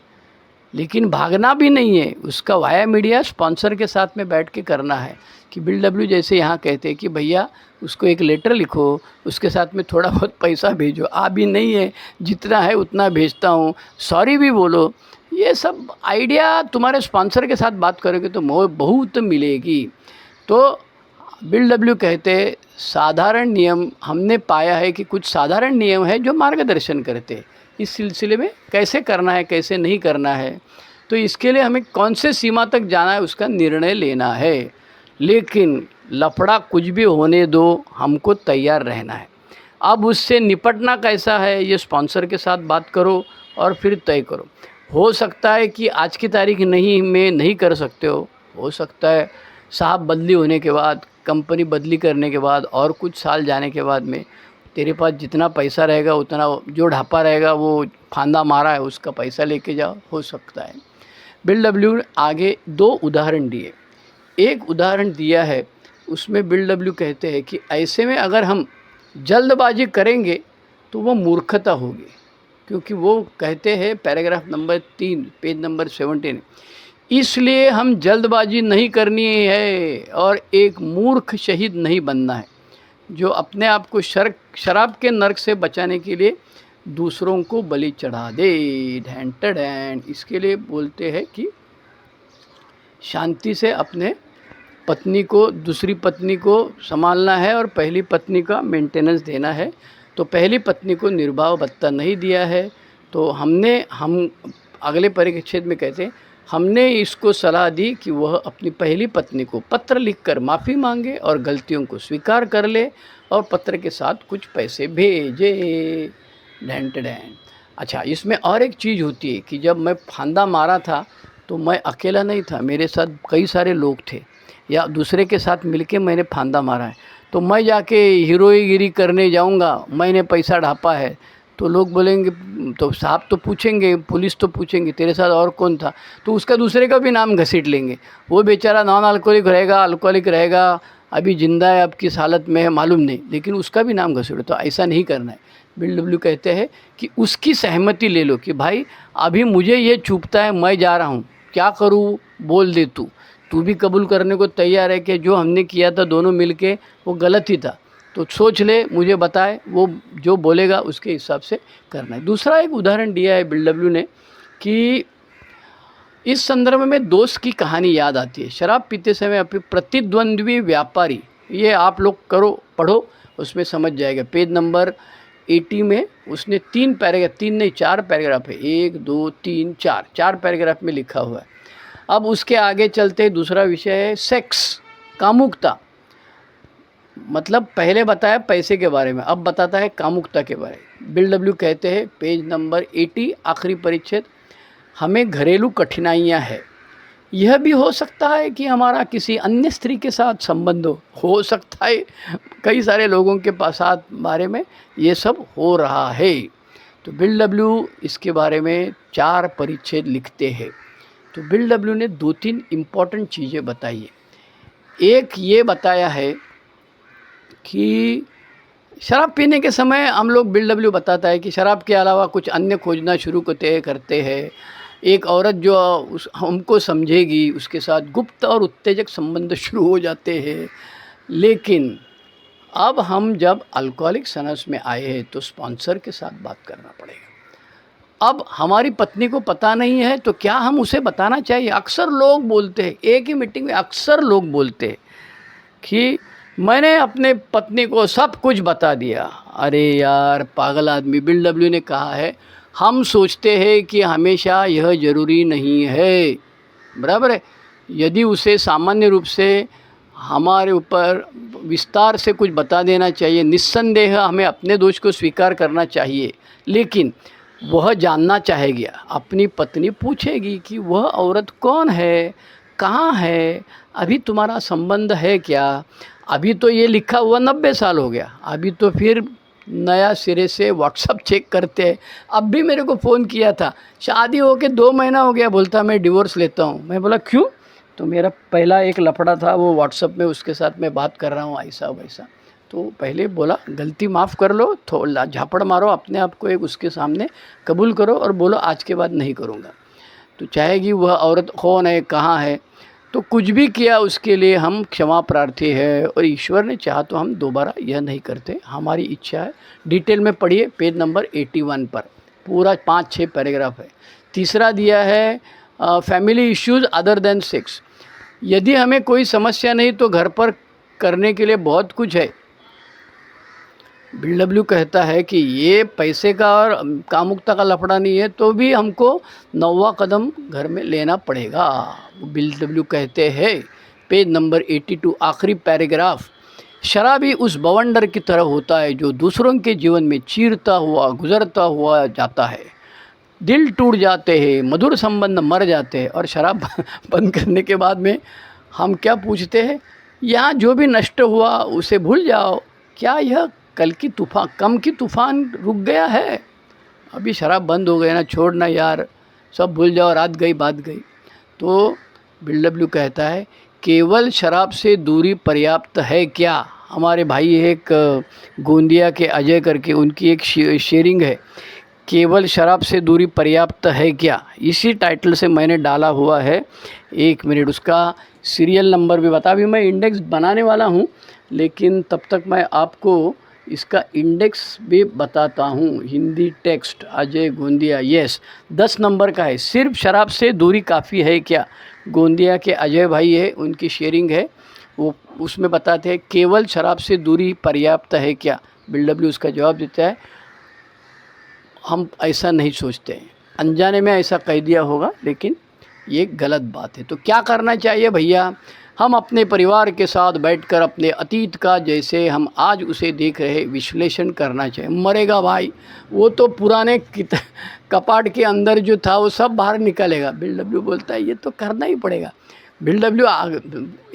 लेकिन भागना भी नहीं है, उसका वाया मीडिया स्पॉन्सर के साथ में बैठ के करना है। कि बिल डब्ल्यू जैसे यहाँ कहते हैं कि भैया उसको एक लेटर लिखो, उसके साथ में थोड़ा बहुत पैसा भेजो, भी नहीं है, जितना है उतना भेजता हूँ, सॉरी भी बोलो। ये सब आइडिया तुम्हारे स्पॉन्सर के साथ बात करोगे तो मोह बहुत मिलेगी। तो बिल डब्ल्यू कहते साधारण नियम, हमने पाया है कि कुछ साधारण नियम है जो मार्गदर्शन करते इस सिलसिले में कैसे करना है कैसे नहीं करना है। तो इसके लिए हमें कौन से सीमा तक जाना है उसका निर्णय लेना है, लेकिन लफड़ा कुछ भी होने दो, हमको तैयार रहना है। अब उससे निपटना कैसा है ये स्पॉन्सर के साथ बात करो और फिर तय करो। हो सकता है कि आज की तारीख में नहीं कर सकते हो सकता है साहब बदली होने के बाद, कंपनी बदली करने के बाद और कुछ साल जाने के बाद में तेरे पास जितना पैसा रहेगा उतना, जो ढापा रहेगा वो फांदा मारा है उसका पैसा लेके जाओ, हो सकता है। बिल डब्ल्यू ने आगे 2 उदाहरण दिए। एक उदाहरण दिया है उसमें बिल डब्ल्यू कहते हैं कि ऐसे में अगर हम जल्दबाजी करेंगे तो वो मूर्खता होगी, क्योंकि वो कहते हैं पैराग्राफ नंबर 3 पेज नंबर 17, इसलिए हम जल्दबाजी नहीं करनी है और एक मूर्ख शहीद नहीं बनना है जो अपने आप को शराब के नर्क से बचाने के लिए दूसरों को बलि चढ़ा दे। ढैंड इसके लिए बोलते हैं कि शांति से अपने पत्नी को, दूसरी पत्नी को संभालना है और पहली पत्नी का मेंटेनेंस देना है। तो पहली पत्नी को निर्वाह भत्ता नहीं दिया है, तो हम अगले परिच्छेद में कहते हैं हमने इसको सलाह दी कि वह अपनी पहली पत्नी को पत्र लिखकर माफ़ी मांगे और गलतियों को स्वीकार कर ले और पत्र के साथ कुछ पैसे भेजे। अच्छा, इसमें और एक चीज़ होती है कि जब मैं फांदा मारा था तो मैं अकेला नहीं था, मेरे साथ कई सारे लोग थे या दूसरे के साथ मिलके मैंने फांदा मारा है। तो मैं जाके हीरोगिरी करने जाऊंगा, मैंने पैसा ढापा है, तो लोग बोलेंगे, तो साहब तो पूछेंगे, पुलिस तो पूछेंगे तेरे साथ और कौन था, तो उसका दूसरे का भी नाम घसीट लेंगे। वो बेचारा नॉन अल्कोहलिक रहेगा, अल्कोहलिक रहेगा, अभी जिंदा है, अब किस हालत में है मालूम नहीं, लेकिन उसका भी नाम घसीटो। तो ऐसा नहीं करना है। बिल डब्ल्यू कहते हैं कि उसकी सहमति ले लो कि भाई अभी मुझे ये चुभता है, मैं जा रहा हूँ, क्या करूँ, बोल दे तू भी कबूल करने को तैयार है कि जो हमने किया था दोनों मिलके वो गलत ही था, तो सोच ले, मुझे बताए, वो जो बोलेगा उसके हिसाब से करना है। दूसरा एक उदाहरण दिया है बिल डब्ल्यू ने कि इस संदर्भ में दोस्त की कहानी याद आती है। शराब पीते समय अपने प्रतिद्वंद्वी व्यापारी, ये आप लोग पढ़ो, उसमें समझ जाएगा। पेज नंबर 80 में उसने 3 नहीं 4 पैराग्राफ है, 1 2 3 4 पैराग्राफ में लिखा हुआ है। अब उसके आगे चलते दूसरा विषय है सेक्स, कामुकता। मतलब पहले बताया पैसे के बारे में, अब बताता है कामुकता के बारे में। बिल डब्ल्यू कहते हैं पेज नंबर 80 आखिरी परिच्छेद, हमें घरेलू कठिनाइयाँ है। यह भी हो सकता है कि हमारा किसी अन्य स्त्री के साथ संबंध हो सकता है, कई सारे लोगों के साथ बारे में ये सब हो रहा है। तो बिल डब्ल्यू इसके बारे में 4 परिच्छेद लिखते हैं। तो बिल डब्ल्यू ने 2-3 इम्पॉर्टेंट चीज़ें बताई है। एक ये बताया है कि शराब पीने के समय हम लोग, बिल डब्ल्यू बताता है कि शराब के अलावा कुछ अन्य खोजना शुरू करते हैं। एक औरत जो हमको समझेगी उसके साथ गुप्त और उत्तेजक संबंध शुरू हो जाते हैं। लेकिन अब हम जब अल्कोहलिक सनस में आए हैं तो स्पॉन्सर के साथ बात करना पड़ेगा। अब हमारी पत्नी को पता नहीं है तो क्या हम उसे बताना चाहिए? अक्सर लोग बोलते हैं, एक ही मीटिंग में अक्सर लोग बोलते हैं कि मैंने अपने पत्नी को सब कुछ बता दिया। अरे यार पागल आदमी, बिल डब्ल्यू ने कहा है हम सोचते हैं कि हमेशा यह ज़रूरी नहीं है, बराबर है। यदि उसे सामान्य रूप से हमारे ऊपर विस्तार से कुछ बता देना चाहिए, निस्संदेह हमें अपने दोष को स्वीकार करना चाहिए, लेकिन वह जानना चाहेगी, अपनी पत्नी पूछेगी कि वह औरत कौन है, कहाँ है, अभी तुम्हारा संबंध है क्या? अभी तो ये लिखा हुआ 90 साल हो गया, अभी तो फिर नया सिरे से व्हाट्सअप चेक करते हैं। अब भी मेरे को फ़ोन किया था, शादी होके 2 महीना हो गया, बोलता मैं डिवोर्स लेता हूँ। मैं बोला क्यों? तो मेरा पहला एक लफड़ा था, वो व्हाट्सअप में उसके साथ मैं बात कर रहा हूँ ऐसा वैसा। तो पहले बोला गलती माफ़ कर लो, थोड़ा झापड़ मारो अपने आप को, एक उसके सामने कबूल करो और बोलो आज के बाद नहीं करूँगा। तो चाहेगी वह औरत कौन है, कहाँ है, तो कुछ भी किया उसके लिए हम क्षमा प्रार्थी है, और ईश्वर ने चाहा तो हम दोबारा यह नहीं करते, हमारी इच्छा है। डिटेल में पढ़िए पेज नंबर 81 पर, पूरा 5-6 पैराग्राफ है। तीसरा दिया है family issues other than sex. यदि हमें कोई समस्या नहीं तो घर पर करने के लिए बहुत कुछ है। BW कहता है कि ये पैसे का और कामुकता का लफड़ा नहीं है, तो भी हमको 9वां कदम घर में लेना पड़ेगा। BW कहते हैं पेज नंबर 82 आखिरी पैराग्राफ, शराबी उस बवंडर की तरह होता है जो दूसरों के जीवन में चीरता हुआ गुजरता हुआ जाता है। दिल टूट जाते हैं, मधुर संबंध मर जाते हैं, और शराब बंद करने के बाद में हम क्या पूछते हैं, यहाँ जो भी नष्ट हुआ उसे भूल जाओ। क्या यह कल की तूफ़ान, कम की तूफ़ान रुक गया है? अभी शराब बंद हो गया ना, छोड़ना यार, सब भूल जाओ, रात गई बात गई। तो BW कहता है केवल शराब से दूरी पर्याप्त है क्या? हमारे भाई एक गोंदिया के अजय करके, उनकी एक शेयरिंग है, केवल शराब से दूरी पर्याप्त है क्या, इसी टाइटल से मैंने डाला हुआ है। 1 मिनट, उसका सीरियल नंबर भी बता। अभी मैं इंडेक्स बनाने वाला हूँ, लेकिन तब तक मैं आपको इसका इंडेक्स भी बताता हूँ। Hindi text Ajay Gondia, yes 10 number का है। सिर्फ शराब से दूरी काफ़ी है क्या? गोंदिया के अजय भाई है, उनकी शेयरिंग है, वो उसमें बताते हैं केवल शराब से दूरी पर्याप्त है क्या। BW उसका जवाब देता है हम ऐसा नहीं सोचते हैं, अनजाने में ऐसा कह दिया होगा, लेकिन ये गलत बात है। तो क्या करना चाहिए भैया? हम अपने परिवार के साथ बैठकर अपने अतीत का, जैसे हम आज उसे देख रहे, विश्लेषण करना चाहिए। मरेगा भाई, वो तो पुराने कपाट के अंदर जो था वो सब बाहर निकलेगा। BW बोलता है ये तो करना ही पड़ेगा। BW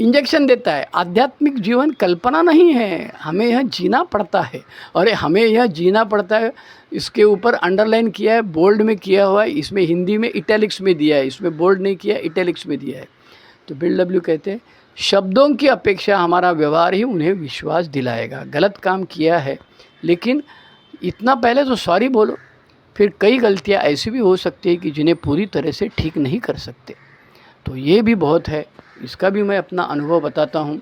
इंजेक्शन देता है, आध्यात्मिक जीवन कल्पना नहीं है, हमें यह जीना पड़ता है। और हमें यह जीना पड़ता है, इसके ऊपर अंडरलाइन किया है, बोल्ड में किया हुआ है, इसमें हिंदी में इटैलिक्स में दिया है, इसमें बोल्ड नहीं किया, इटैलिक्स में दिया है। तो BW कहते हैं शब्दों की अपेक्षा हमारा व्यवहार ही उन्हें विश्वास दिलाएगा। गलत काम किया है, लेकिन इतना पहले तो सॉरी बोलो। फिर कई गलतियां ऐसी भी हो सकती है कि जिन्हें पूरी तरह से ठीक नहीं कर सकते। तो ये भी बहुत है, इसका भी मैं अपना अनुभव बताता हूँ।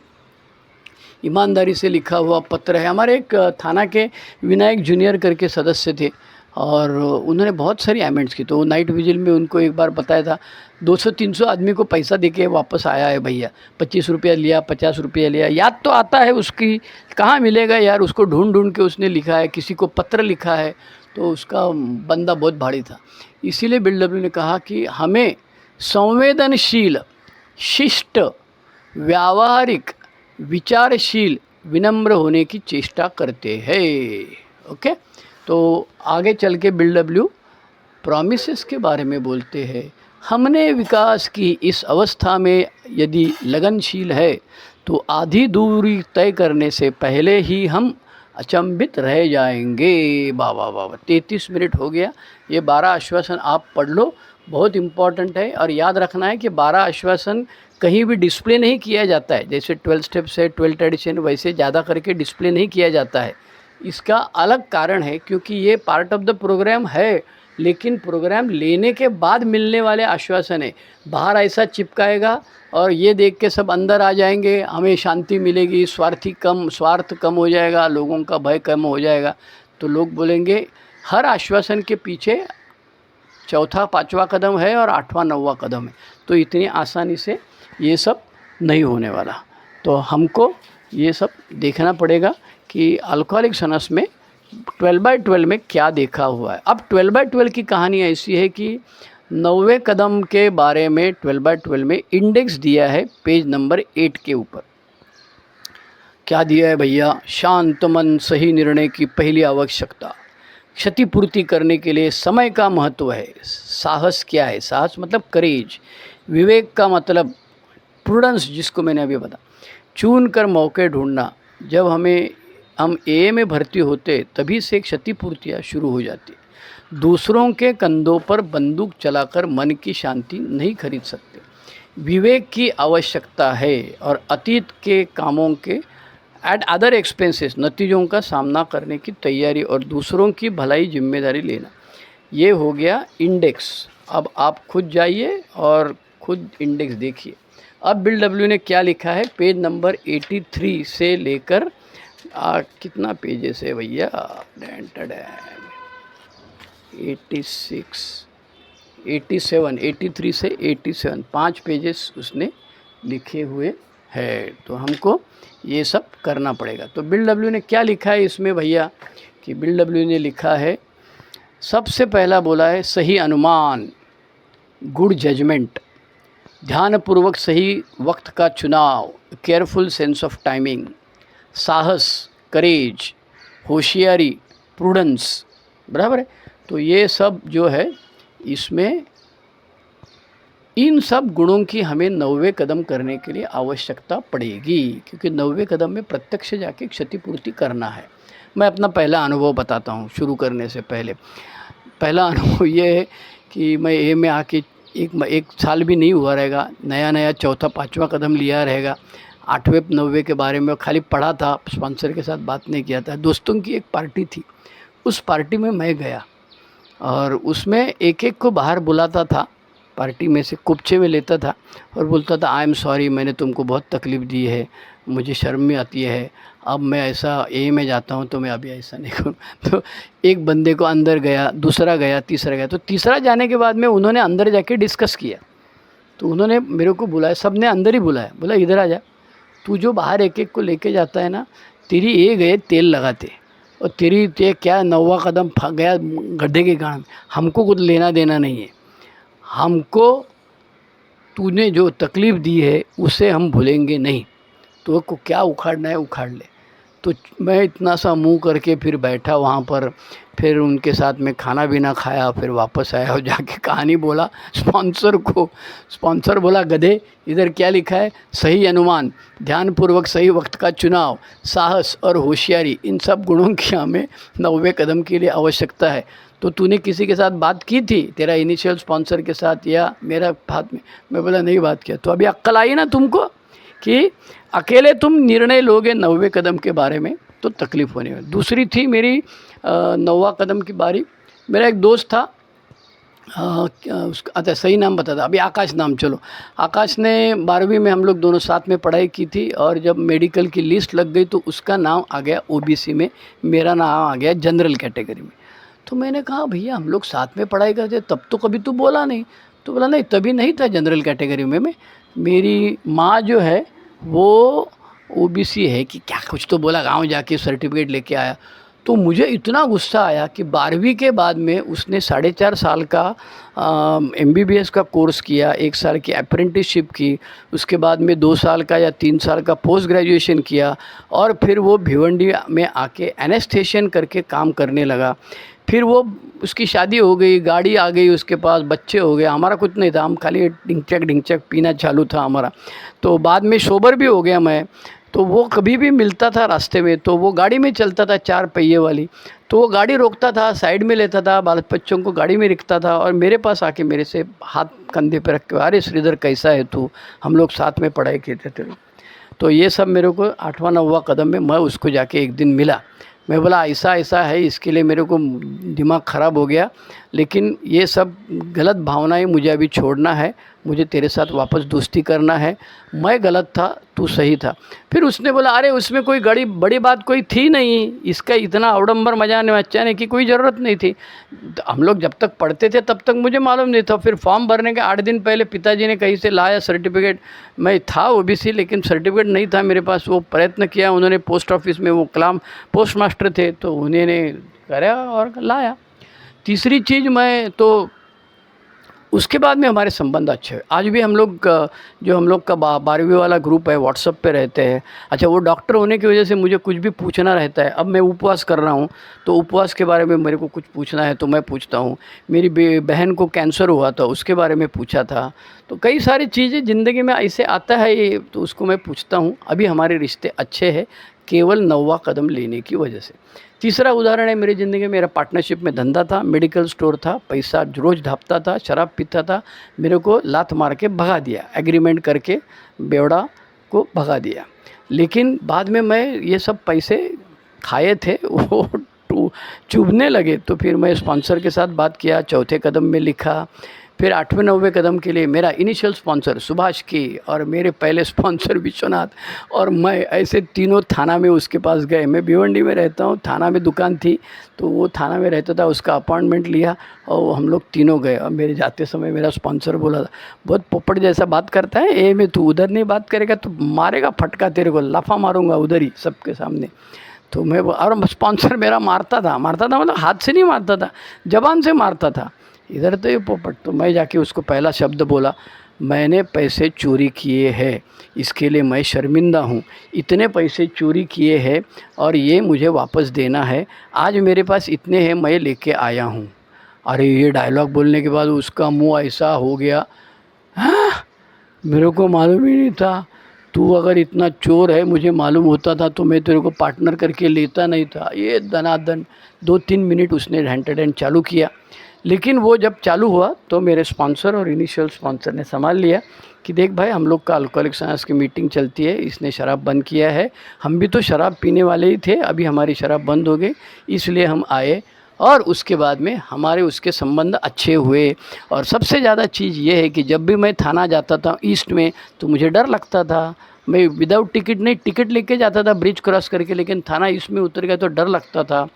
ईमानदारी से लिखा हुआ पत्र है। हमारे एक थाना के विनायक जूनियर करके सदस्य थे, और उन्होंने बहुत सारी अमेंड्स की। तो नाइट विजिल में उनको एक बार बताया था, 200-300 आदमी को पैसा देके वापस आया है भैया, 25 रुपया लिया, 50 रुपया लिया। याद तो आता है उसकी, कहाँ मिलेगा यार, उसको ढूंढ ढूंढ के उसने लिखा है, किसी को पत्र लिखा है, तो उसका बंदा बहुत भारी था। इसीलिए BW ने कहा कि हमें संवेदनशील, शिष्ट, व्यावहारिक, विचारशील, विनम्र होने की चेष्टा करते हैं। ओके, तो आगे चल के BW प्रॉमिसेस के बारे में बोलते हैं। हमने विकास की इस अवस्था में यदि लगनशील है तो आधी दूरी तय करने से पहले ही हम अचंभित रह जाएंगे। वाह वाह वाह, 33 मिनट हो गया। ये 12 आश्वासन आप पढ़ लो, बहुत इम्पॉर्टेंट है। और याद रखना है कि 12 आश्वासन कहीं भी डिस्प्ले नहीं किया जाता है, जैसे 12 स्टेप्स है, 12 ट्रेडिशन, वैसे ज़्यादा करके डिस्प्ले नहीं किया जाता है। इसका अलग कारण है, क्योंकि ये पार्ट ऑफ द प्रोग्राम है, लेकिन प्रोग्राम लेने के बाद मिलने वाले आश्वासन है। बाहर ऐसा चिपकाएगा और ये देख के सब अंदर आ जाएंगे, हमें शांति मिलेगी, स्वार्थ कम हो जाएगा, लोगों का भय कम हो जाएगा। तो लोग बोलेंगे हर आश्वासन के पीछे चौथा 5वां कदम है और 8वां 9वां कदम है। तो इतनी आसानी से ये सब नहीं होने वाला। तो हमको ये सब देखना पड़ेगा कि अल्कोहलिक्स अनोनिमस में 12/12 में क्या देखा हुआ है। अब 12/12 की कहानी ऐसी है कि 9वें कदम के बारे में 12/12 में इंडेक्स दिया है पेज नंबर 8 के ऊपर। क्या दिया है भैया? शांत मन, सही निर्णय की पहली आवश्यकता, क्षतिपूर्ति करने के लिए समय का महत्व है। साहस क्या है? साहस मतलब करेज। विवेक का मतलब प्रूडेंस, जिसको मैंने अभी बताया। चुन कर मौके ढूंढना, जब हमें हम एए में भर्ती होते तभी से क्षतिपूर्तियाँ शुरू हो जाती। दूसरों के कंधों पर बंदूक चलाकर मन की शांति नहीं खरीद सकते। विवेक की आवश्यकता है और अतीत के कामों के एट अदर एक्सपेंसेस नतीजों का सामना करने की तैयारी और दूसरों की भलाई जिम्मेदारी लेना। ये हो गया इंडेक्स। अब आप खुद जाइए और खुद इंडेक्स देखिए। अब बिल डब्ल्यू ने क्या लिखा है, पेज नंबर 83 से लेकर कितना पेजेस है भैया, 86, 87, 83 से 87, 5 पेजेस उसने लिखे हुए है। तो हमको ये सब करना पड़ेगा। तो बिल डब्ल्यू ने क्या लिखा है इसमें भैया, कि बिल डब्ल्यू ने लिखा है, सबसे पहला बोला है सही अनुमान, गुड जजमेंट, ध्यानपूर्वक सही वक्त का चुनाव, केयरफुल सेंस ऑफ टाइमिंग, साहस, करेज, होशियारी, प्रूडेंस, बराबर है। तो ये सब जो है इसमें इन सब गुणों की हमें 90वें कदम करने के लिए आवश्यकता पड़ेगी, क्योंकि 90वें कदम में प्रत्यक्ष जाके क्षतिपूर्ति करना है। मैं अपना पहला अनुभव बताता हूँ शुरू करने से पहले। पहला अनुभव ये है कि मैं ए में आके एक साल भी नहीं हुआ रहेगा, नया नया चौथा पाँचवा कदम लिया रहेगा। 8वें 9वें के बारे में खाली पढ़ा था, स्पॉन्सर के साथ बात नहीं किया था। दोस्तों की एक पार्टी थी, उस पार्टी में मैं गया और उसमें एक एक को बाहर बुलाता था, पार्टी में से कुपचे में लेता था और बोलता था आई एम सॉरी, मैंने तुमको बहुत तकलीफ़ दी है, मुझे शर्म में आती है, अब मैं ऐसा ए में जाता हूँ तो मैं अभी ऐसा नहीं करूँ। तो एक बंदे को अंदर गया, दूसरा गया, तीसरा गया। तो तीसरा जाने के बाद में उन्होंने अंदर जाके डिस्कस किया। तो उन्होंने मेरे को बुलाया, सब ने अंदर ही बुलाया, बोला इधर आ जा, तू जो बाहर एक एक को लेके जाता है ना, तेरी ए गए तेल लगाते और तेरी ते क्या 9वां कदम गया गड्ढे के गाड़ में। हमको कुछ लेना देना नहीं है, हमको तूने जो तकलीफ़ दी है उसे हम भूलेंगे नहीं, तो को क्या उखाड़ना है उखाड़ ले। तो मैं इतना सा मुंह करके फिर बैठा वहाँ पर, फिर उनके साथ में खाना भी ना खाया, फिर वापस आया और जाके कहानी बोला स्पॉन्सर को। स्पॉन्सर बोला गधे, इधर क्या लिखा है, सही अनुमान, ध्यानपूर्वक सही वक्त का चुनाव, साहस और होशियारी, इन सब गुणों की हमें 90वें कदम के लिए आवश्यकता है। तो तूने किसी के साथ बात की थी, तेरा इनिशियल स्पॉन्सर के साथ या मेरा हाथ में? मैं बोला नहीं बात किया। तो अभी अक्ल आई ना तुमको कि अकेले तुम निर्णय लोगे 90वें कदम के बारे में तो तकलीफ़ होने वाली। दूसरी थी मेरी 9वां कदम की बारी। मेरा एक दोस्त था, उसका अच्छा सही नाम बता था अभी, आकाश नाम, चलो आकाश ने 12वीं में हम लोग दोनों साथ में पढ़ाई की थी और जब मेडिकल की लिस्ट लग गई तो उसका नाम आ गया ओबीसी में, मेरा नाम आ गया जनरल कैटेगरी में। तो मैंने कहा भैया हम लोग साथ में पढ़ाई करते तब तो कभी तू बोला नहीं। तो बोला नहीं तभी नहीं था जनरल कैटेगरी में मैं, मेरी माँ जो है वो ओबीसी है कि क्या, कुछ तो बोला, गांव जाके सर्टिफिकेट लेके आया। तो मुझे इतना गुस्सा आया कि 12वीं के बाद में उसने 4.5 साल का एमबीबीएस का कोर्स किया, 1 साल की अप्रेंटिसशिप की, उसके बाद में 2 साल का या 3 साल का पोस्ट ग्रेजुएशन किया और फिर वो भिवंडी में आके एनेस्थेशियन करके काम करने लगा। फिर वो उसकी शादी हो गई, गाड़ी आ गई उसके पास, बच्चे हो गए, हमारा कुछ नहीं था, हम खाली ढिंचक पीना चालू था हमारा। तो बाद में सोबर भी हो गया मैं। तो वो कभी भी मिलता था रास्ते में तो वो गाड़ी में चलता था 4 पहिए वाली, तो वो गाड़ी रोकता था, साइड में लेता था, बाल बच्चों को गाड़ी में रखता था और मेरे पास आके मेरे से हाथ कंधे पे रख के, अरे श्रीधर कैसा है तू, हम लोग साथ में पढ़ाई करते थे। तो ये सब मेरे को 8वां 9वां कदम में मैं उसको जाके एक दिन मिला। मैं बोला ऐसा ऐसा है, इसके लिए मेरे को दिमाग ख़राब हो गया, लेकिन ये सब गलत भावनाएं मुझे अभी छोड़ना है, मुझे तेरे साथ वापस दोस्ती करना है, मैं गलत था तू सही था। फिर उसने बोला अरे उसमें कोई बड़ी बात कोई थी नहीं, इसका इतना अवडंबर मचाने मचाने की कोई ज़रूरत नहीं थी। हम लोग जब तक पढ़ते थे तब तक मुझे मालूम नहीं था। फिर फॉर्म भरने के 8 दिन पहले पिताजी ने कहीं से लाया सर्टिफिकेट, मैं था ओबीसी लेकिन सर्टिफिकेट नहीं था मेरे पास। वो प्रयत्न किया उन्होंने, पोस्ट ऑफिस में वो कलाम पोस्ट मास्टर थे तो उन्होंने करा और लाया। तीसरी चीज़ मैं तो उसके बाद में हमारे संबंध अच्छे हैं। आज भी हम लोग जो हम लोग का 12वीं वाला ग्रुप है व्हाट्सएप पे रहते हैं। अच्छा वो डॉक्टर होने की वजह से मुझे कुछ भी पूछना रहता है। अब मैं उपवास कर रहा हूँ तो उपवास के बारे में मेरे को कुछ पूछना है तो मैं पूछता हूँ। मेरी बहन को कैंसर हुआ था उसके बारे में पूछा था। तो कई सारी चीज़ें ज़िंदगी में ऐसे आता है ये, तो उसको मैं पूछता हूँ। अभी हमारे रिश्ते अच्छे हैं, केवल 9वां कदम लेने की वजह से। तीसरा उदाहरण है मेरी ज़िंदगी में, मेरा पार्टनरशिप में धंधा था, मेडिकल स्टोर था, पैसा रोज़ ढापता था, शराब पीता था, मेरे को लात मार के भगा दिया, एग्रीमेंट करके बेवड़ा को भगा दिया। लेकिन बाद में मैं ये सब पैसे खाए थे वो चुभने लगे, तो फिर मैं स्पॉन्सर के साथ बात किया, चौथे कदम में लिखा। फिर 8वें 9वें कदम के लिए मेरा इनिशियल स्पॉन्सर सुभाष की और मेरे पहले स्पॉन्सर विश्वनाथ और मैं ऐसे तीनों थाना में उसके पास गए। मैं भिवंडी में रहता हूँ, थाना में दुकान थी, तो वो थाना में रहता था, उसका अपॉइंटमेंट लिया और हम लोग तीनों गए। और मेरे जाते समय मेरा स्पॉन्सर बोला था, बहुत पोपट जैसा बात करता है, ए में तू उधर नहीं बात करेगा तो मारेगा फटका, तेरे को लाफा मारूंगा उधर ही सबके सामने। तो मैं और स्पॉन्सर मेरा मारता था मतलब हाथ से नहीं मारता था, ज़बान से मारता था, इधर तो ये पोपट। तो मैं जाके उसको पहला शब्द बोला, मैंने पैसे चोरी किए हैं, इसके लिए मैं शर्मिंदा हूँ, इतने पैसे चोरी किए हैं और ये मुझे वापस देना है, आज मेरे पास इतने हैं, मैं लेके आया हूँ। अरे ये डायलॉग बोलने के बाद उसका मुंह ऐसा हो गया, हाँ मेरे को मालूम ही नहीं था, तू अगर इतना चोर है मुझे मालूम होता था तो मैं तेरे को पार्टनर करके लेता नहीं था। ये दनादन 2-3 मिनट उसने हैंड टू हैंड चालू किया। लेकिन वो जब चालू हुआ तो मेरे स्पॉन्सर और इनिशियल स्पॉन्सर ने संभाल लिया कि देख भाई, हम लोग का अल्कोहलिक्स अनोनिमस की मीटिंग चलती है, इसने शराब बंद किया है, हम भी तो शराब पीने वाले ही थे, अभी हमारी शराब बंद हो गई इसलिए हम आए। और उसके बाद में हमारे उसके संबंध अच्छे हुए। और सबसे ज़्यादा चीज़ ये है कि जब भी मैं थाना जाता था ईस्ट में तो मुझे डर लगता था, मैं विदाउट टिकट नहीं, टिकट लेके जाता था ब्रिज क्रॉस करके, लेकिन थाना ईस्ट में उतर गया तो डर लगता था।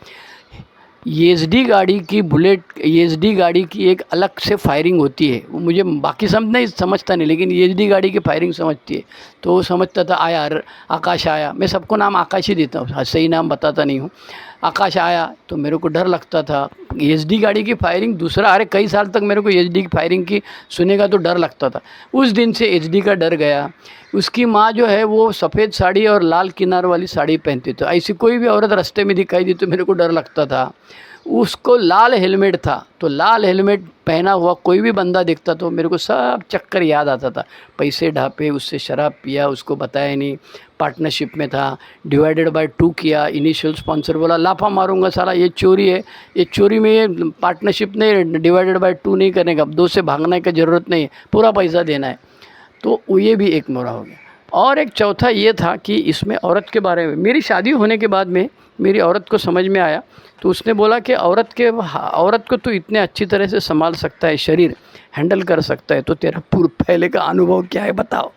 ईएसडी गाड़ी की, बुलेट ईएसडी गाड़ी की एक अलग से फायरिंग होती है, वो मुझे बाकी समझता नहीं, लेकिन ईएसडी गाड़ी की फायरिंग समझती है। तो वो समझता था, आया आकाश आया, मैं सबको नाम आकाश ही देता हूँ, सही नाम बताता नहीं हूँ। आकाश आया तो मेरे को डर लगता था ईएसडी गाड़ी की फायरिंग। दूसरा, अरे कई साल तक मेरे को ईएसडी की फायरिंग की सुनेगा तो डर लगता था। उस दिन से एचडी का डर गया। उसकी माँ जो है वो सफ़ेद साड़ी और लाल किनार वाली साड़ी पहनती, तो ऐसी कोई भी औरत रास्ते में दिखाई दी तो मेरे को डर लगता था। उसको लाल हेलमेट था, तो लाल हेलमेट पहना हुआ कोई भी बंदा दिखता तो मेरे को सब चक्कर याद आता था। पैसे ढापे, उससे शराब पिया, उसको बताया नहीं, पार्टनरशिप में था, डिवाइडेड बाय 2 किया। इनिशियल स्पॉन्सर बोला लाफा मारूंगा साला, ये चोरी है, ये चोरी में ये पार्टनरशिप नहीं, डिवाइडेड बाय 2 नहीं करने का, 2 से भागने की ज़रूरत नहीं है, पूरा पैसा देना है। तो ये भी एक मोड़ा हो गया। और एक चौथा ये था कि इसमें औरत के बारे में, मेरी शादी होने के बाद में मेरी औरत को समझ में आया, तो उसने बोला कि औरत को तो इतने अच्छी तरह से संभाल सकता है, शरीर हैंडल कर सकता है, तो तेरा पहले का अनुभव क्या है बताओ।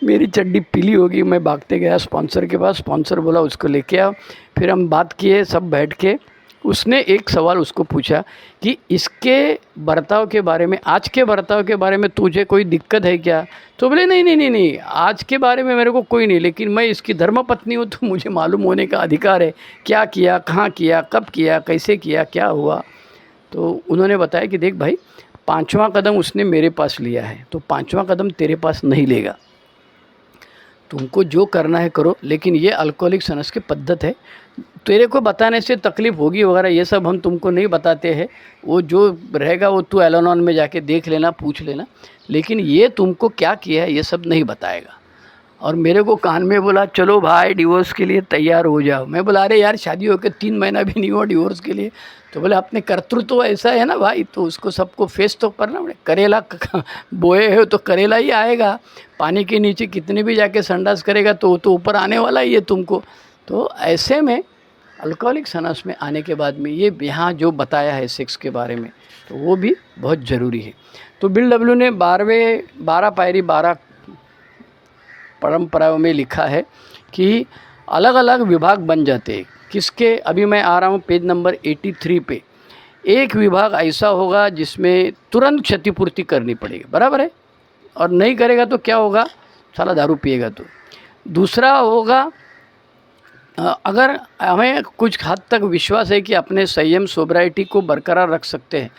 मेरी चड्डी पीली होगी, मैं भागते गया स्पॉन्सर के पास, स्पॉन्सर बोला उसको लेके आओ। फिर हम बात किए सब बैठ के। उसने एक सवाल उसको पूछा कि इसके बर्ताव के बारे में, आज के बर्ताव के बारे में तुझे कोई दिक्कत है क्या? तो बोले नहीं, आज के बारे में मेरे को कोई नहीं, लेकिन मैं इसकी धर्मपत्नी हूँ तो मुझे मालूम होने का अधिकार है, क्या किया, कहाँ किया, कब किया, कैसे किया, क्या हुआ। तो उन्होंने बताया कि देख भाई, 5वां कदम उसने मेरे पास लिया है, तो 5वां कदम तेरे पास नहीं लेगा, तुमको जो करना है करो, लेकिन ये अल्कोहलिक्स अनोनिमस की पद्धत है, तेरे को बताने से तकलीफ़ होगी वगैरह, ये सब हम तुमको नहीं बताते हैं, वो जो रहेगा वो तू एल-एनोन में जाके देख लेना, पूछ लेना, लेकिन ये तुमको क्या किया है ये सब नहीं बताएगा। और मेरे को कान में बोला चलो भाई डिवोर्स के लिए तैयार हो जाओ। मैं बोला अरे यार, शादी होकर 3 महीना भी नहीं हुआ डिवोर्स के लिए। तो बोले अपने कर्तृत्व ऐसा है ना भाई, तो उसको सबको फेस तो करना पड़े, करेला बोए हो तो करेला ही आएगा, पानी के नीचे कितने भी जाके संडास करेगा तो ऊपर आने वाला ही है तुमको। तो ऐसे में अल्कोहलिक्स अनोनिमस में आने के बाद में ये यहाँ जो बताया है सेक्स के बारे में, तो वो भी बहुत ज़रूरी है। तो बिल डब्ल्यू ने 12 पायरी 12 परंपराओं में लिखा है कि अलग अलग विभाग बन जाते हैं। किसके? अभी मैं आ रहा हूँ पेज नंबर 83 पे। एक विभाग ऐसा होगा जिसमें तुरंत क्षतिपूर्ति करनी पड़ेगी, बराबर है, और नहीं करेगा तो क्या होगा, साला दारू पिएगा। तो दूसरा होगा, अगर हमें कुछ हद तक विश्वास है कि अपने संयम सोब्राइटी को बरकरार रख सकते हैं,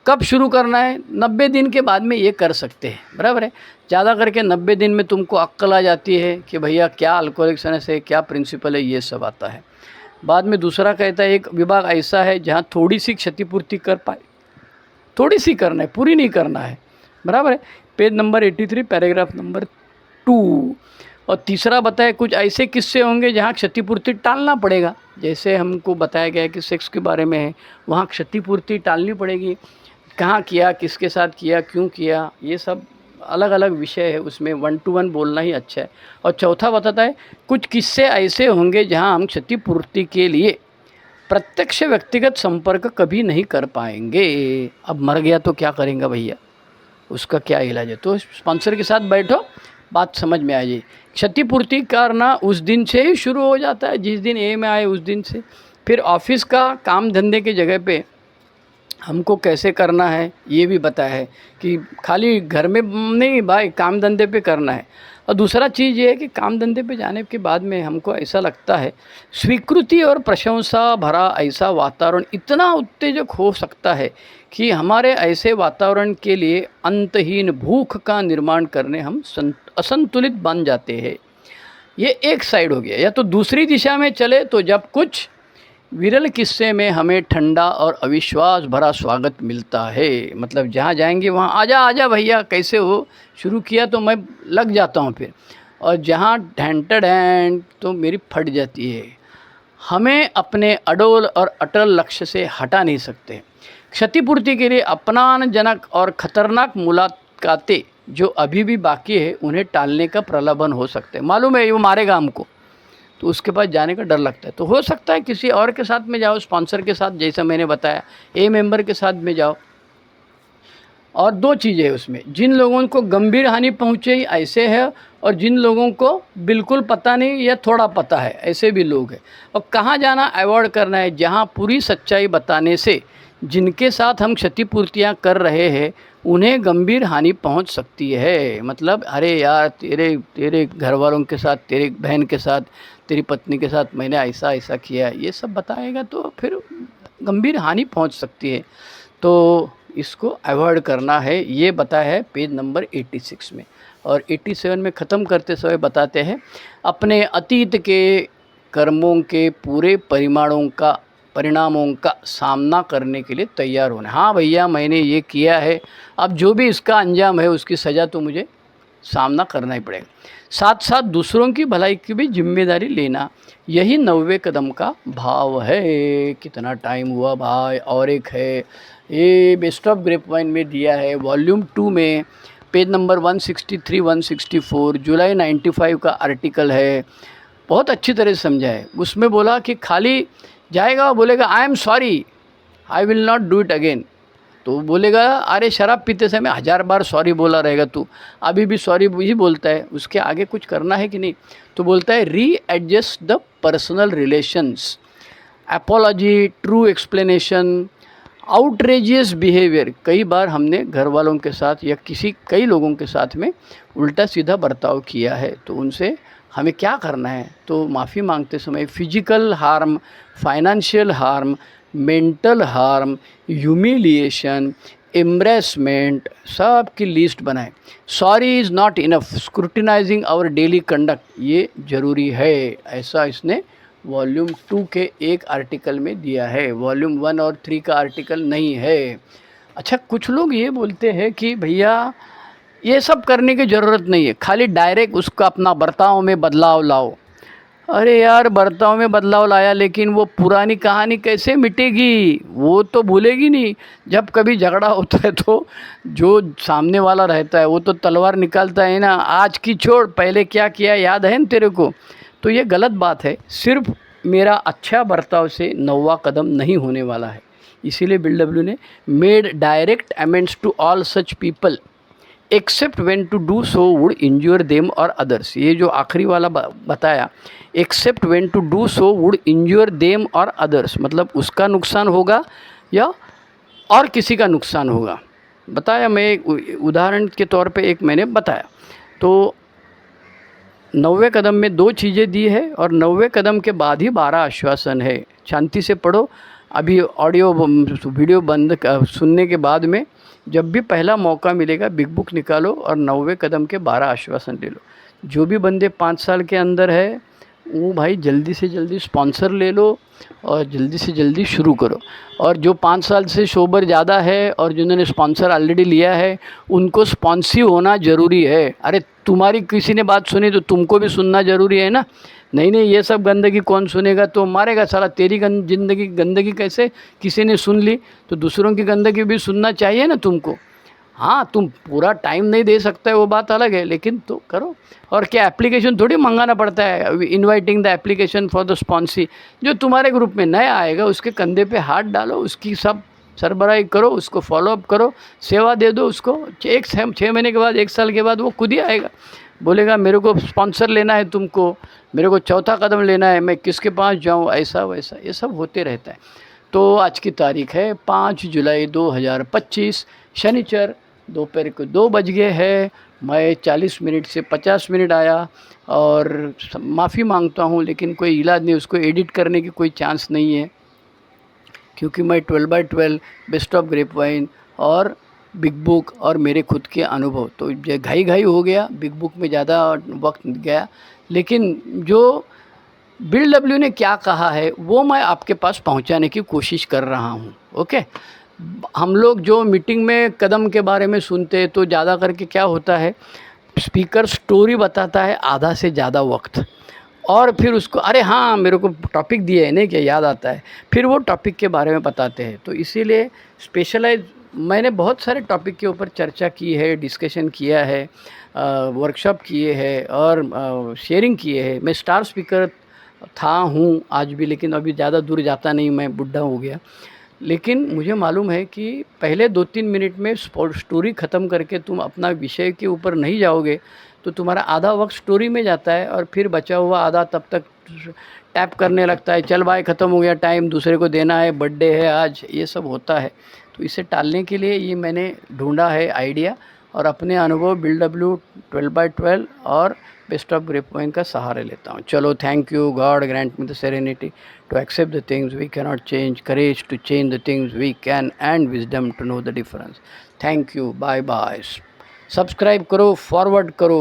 कब शुरू करना है? 90 दिन के बाद में ये कर सकते हैं, बराबर है। ज़्यादा करके 90 दिन में तुमको अक्ल आ जाती है कि भैया क्या अल्कोहलिक्स अनोनिमस है, क्या प्रिंसिपल है, ये सब आता है। बाद में दूसरा कहता है एक विभाग ऐसा है जहाँ थोड़ी सी क्षतिपूर्ति कर पाए, थोड़ी सी करना है, पूरी नहीं करना है, बराबर है। Page number 83 paragraph number 2। और तीसरा बताए कुछ ऐसे किस्से होंगे जहाँ क्षतिपूर्ति टालना पड़ेगा। जैसे हमको बताया गया कि सेक्स के बारे में है, वहाँ क्षतिपूर्ति टालनी पड़ेगी। कहाँ किया, किसके साथ किया, क्यों किया, ये सब अलग अलग विषय है, उसमें 1 to 1 बोलना ही अच्छा है। और चौथा बताता है कुछ किस्से ऐसे होंगे जहाँ हम क्षतिपूर्ति के लिए प्रत्यक्ष व्यक्तिगत संपर्क कभी नहीं कर पाएंगे। अब मर गया तो क्या करेंगे भैया, उसका क्या इलाज है? तो स्पॉन्सर के साथ बैठो, बात समझ में आ जाए। क्षतिपूर्ति करना उस दिन से ही शुरू हो जाता है जिस दिन ए में आए, उस दिन से। फिर ऑफिस का काम धंधे की जगह पे हमको कैसे करना है ये भी बताया है कि खाली घर में नहीं भाई, काम धंधे पे करना है। और दूसरा चीज़ ये है कि काम धंधे पे जाने के बाद में हमको ऐसा लगता है स्वीकृति और प्रशंसा भरा ऐसा वातावरण इतना उत्तेजक हो सकता है कि हमारे ऐसे वातावरण के लिए अंतहीन भूख का निर्माण करने हम असंतुलित बन जाते हैं। ये एक साइड हो गया। या तो दूसरी दिशा में चले तो जब कुछ विरल किस्से में हमें ठंडा और अविश्वास भरा स्वागत मिलता है। मतलब जहाँ जाएंगे वहाँ आजा आजा भैया कैसे हो, शुरू किया तो मैं लग जाता हूँ फिर। और जहाँ ढैंटड हैं तो मेरी फट जाती है। हमें अपने अडोल और अटल लक्ष्य से हटा नहीं सकते। क्षतिपूर्ति के लिए अपमानजनक और खतरनाक मुलाकातें जो अभी भी बाकी है उन्हें टालने का प्रलोभन हो सकते हैं। मालूम है वो मारेगा हमको, तो उसके पास जाने का डर लगता है। तो हो सकता है किसी और के साथ में जाओ, स्पॉन्सर के साथ, जैसा मैंने बताया ए मेंबर के साथ में जाओ। और दो चीज़ें हैं उसमें, जिन लोगों को गंभीर हानि पहुँचे ऐसे है, और जिन लोगों को बिल्कुल पता नहीं या थोड़ा पता है ऐसे भी लोग हैं। और कहाँ जाना अवॉइड करना है, जहाँ पूरी सच्चाई बताने से जिनके साथ हम क्षतिपूर्तियाँ कर रहे हैं उन्हें गंभीर हानि पहुंच सकती है। मतलब अरे यार तेरे घर वालों के साथ, तेरे बहन के साथ, तेरी पत्नी के साथ मैंने ऐसा ऐसा किया, ये सब बताएगा तो फिर गंभीर हानि पहुंच सकती है। तो इसको अवॉइड करना है, ये बताया है पेज नंबर 86 में। और 87 में ख़त्म करते समय बताते हैं अपने अतीत के कर्मों के पूरे परिणामों का सामना करने के लिए तैयार होना। हाँ भैया मैंने ये किया है, अब जो भी इसका अंजाम है उसकी सज़ा तो मुझे सामना करना ही पड़ेगा। साथ साथ दूसरों की भलाई की भी जिम्मेदारी लेना, यही 90वें कदम का भाव है। कितना टाइम हुआ भाई। और एक है ये बेस्ट ऑफ ग्रेपवाइन में दिया है वॉल्यूम 2 में पेज नंबर 163 164 जुलाई 95 का आर्टिकल है। बहुत अच्छी तरह से समझा है। उसमें बोला कि खाली जाएगा बोलेगा I am sorry, I will not do it again, तो बोलेगा अरे शराब पीते समय 1000 बार सॉरी बोला रहेगा तू, अभी भी सॉरी ही बोलता है, उसके आगे कुछ करना है कि नहीं? तो बोलता है री adjust the personal relations, apiology, true explanation, outrageous behaviour. कई बार हमने घर वालों के साथ या कई लोगों के साथ में उल्टा सीधा बर्ताव किया है, तो उनसे हमें क्या करना है? तो माफ़ी मांगते समय physical harm, financial harm, mental harm, humiliation, embarrassment, सब की लिस्ट बनाएं। Sorry is not enough, scrutinizing our daily conduct, ये ज़रूरी है। ऐसा इसने वॉल्यूम 2 के एक आर्टिकल में दिया है, वॉल्यूम 1 और 3 का आर्टिकल नहीं है। अच्छा, कुछ लोग ये बोलते हैं कि भैया ये सब करने की ज़रूरत नहीं है, खाली डायरेक्ट उसका अपना बर्ताव में बदलाव लाओ। अरे यार बर्ताव में बदलाव लाया लेकिन वो पुरानी कहानी कैसे मिटेगी? वो तो भूलेगी नहीं। जब कभी झगड़ा होता है तो जो सामने वाला रहता है वो तो तलवार निकालता है ना, आज की छोड़ पहले क्या किया याद है न तेरे को? तो ये गलत बात है। सिर्फ मेरा अच्छा बर्ताव से 9वां कदम नहीं होने वाला है। इसीलिए बिल डब्ल्यू ने made direct amends to all such people except when to do so would injure them और अदर्स। ये जो आखिरी वाला बताया, except when to do so would injure them और अदर्स, मतलब उसका नुकसान होगा या और किसी का नुकसान होगा। बताया मैं एक उदाहरण के तौर पे एक मैंने बताया। तो 9वें कदम में 2 चीज़ें दी है और 9वें कदम के बाद ही 12 आश्वासन है। शांति से पढ़ो। अभी ऑडियो वीडियो बंद सुनने के बाद में जब भी पहला मौका मिलेगा बिग बुक निकालो और 9वें कदम के 12 आश्वासन ले लो। जो भी बंदे 5 साल के अंदर है वो भाई जल्दी से जल्दी स्पॉन्सर ले लो और जल्दी से जल्दी शुरू करो। और जो 5 साल से शोबर ज़्यादा है और जिन्होंने स्पॉन्सर ऑलरेडी लिया है, उनको स्पॉन्सिव होना ज़रूरी है। अरे तुम्हारी किसी ने बात सुनी तो तुमको भी सुनना ज़रूरी है ना। नहीं नहीं, ये सब गंदगी कौन सुनेगा, तो मारेगा साला। तेरी ज़िंदगी गंदगी कैसे किसी ने सुन ली, तो दूसरों की गंदगी भी सुनना चाहिए ना तुमको। हाँ, तुम पूरा टाइम नहीं दे सकते, वो बात अलग है, लेकिन तो करो। और क्या एप्लीकेशन थोड़ी मंगाना पड़ता है, inviting the application for the sponsee. जो तुम्हारे ग्रुप में नया आएगा उसके कंधे पे हाथ डालो, उसकी सब सरबराही करो, उसको फॉलोअप करो, सेवा दे दो उसको। 6 महीने के बाद, 1 साल के बाद वो खुद ही आएगा, बोलेगा मेरे को स्पॉन्सर लेना है, तुमको मेरे को चौथा कदम लेना है, मैं किसके पास जाऊँ, ऐसा वैसा ये सब होते रहता है। तो आज की तारीख है 5 जुलाई 2025, शनिचर, दोपहर को 2 बज गए हैं। मैं 40 मिनट से 50 मिनट आया और माफ़ी मांगता हूँ, लेकिन कोई इलाज नहीं, उसको एडिट करने की कोई चांस नहीं है, क्योंकि मैं 12/12 बेस्ट ऑफ ग्रेप वाइन और बिग बुक और मेरे खुद के अनुभव, तो घाई घाई हो गया, बिग बुक में ज़्यादा वक्त गया। लेकिन जो बिल डब्ल्यू ने क्या कहा है वो मैं आपके पास पहुंचाने की कोशिश कर रहा हूं। ओके, हम लोग जो मीटिंग में कदम के बारे में सुनते हैं, तो ज़्यादा करके क्या होता है, स्पीकर स्टोरी बताता है आधा से ज़्यादा वक्त, और फिर उसको अरे हाँ मेरे को टॉपिक दिए है नहीं क्या, याद आता है, फिर वो टॉपिक के बारे में बताते हैं। तो इसीलिए स्पेशलाइज मैंने बहुत सारे टॉपिक के ऊपर चर्चा की है, डिस्कशन किया है, वर्कशॉप किए हैं और शेयरिंग किए हैं। मैं स्टार स्पीकर था, हूँ आज भी, लेकिन अभी ज़्यादा दूर जाता नहीं, मैं बुढ़ा हो गया। लेकिन मुझे मालूम है कि पहले 2-3 मिनट में स्टोरी ख़त्म करके तुम अपना विषय के ऊपर नहीं जाओगे, तो तुम्हारा आधा वक्त स्टोरी में जाता है और फिर बचा हुआ आधा तब तक टैप करने लगता है, चल भाई ख़त्म हो गया टाइम, दूसरे को देना है, बर्थडे है आज, ये सब होता है। तो इसे टालने के लिए ये मैंने ढूंढा है आइडिया, और अपने अनुभव बिल डब्ल्यू 12/12 और बेस्ट ऑफ ग्रेप वाइन का सहारा लेता हूँ। चलो, thank you, God grant me the serenity to accept the things we cannot change, courage to change the things we can, and wisdom to know the difference. Thank you, bye bye. Subscribe करो, फॉरवर्ड करो।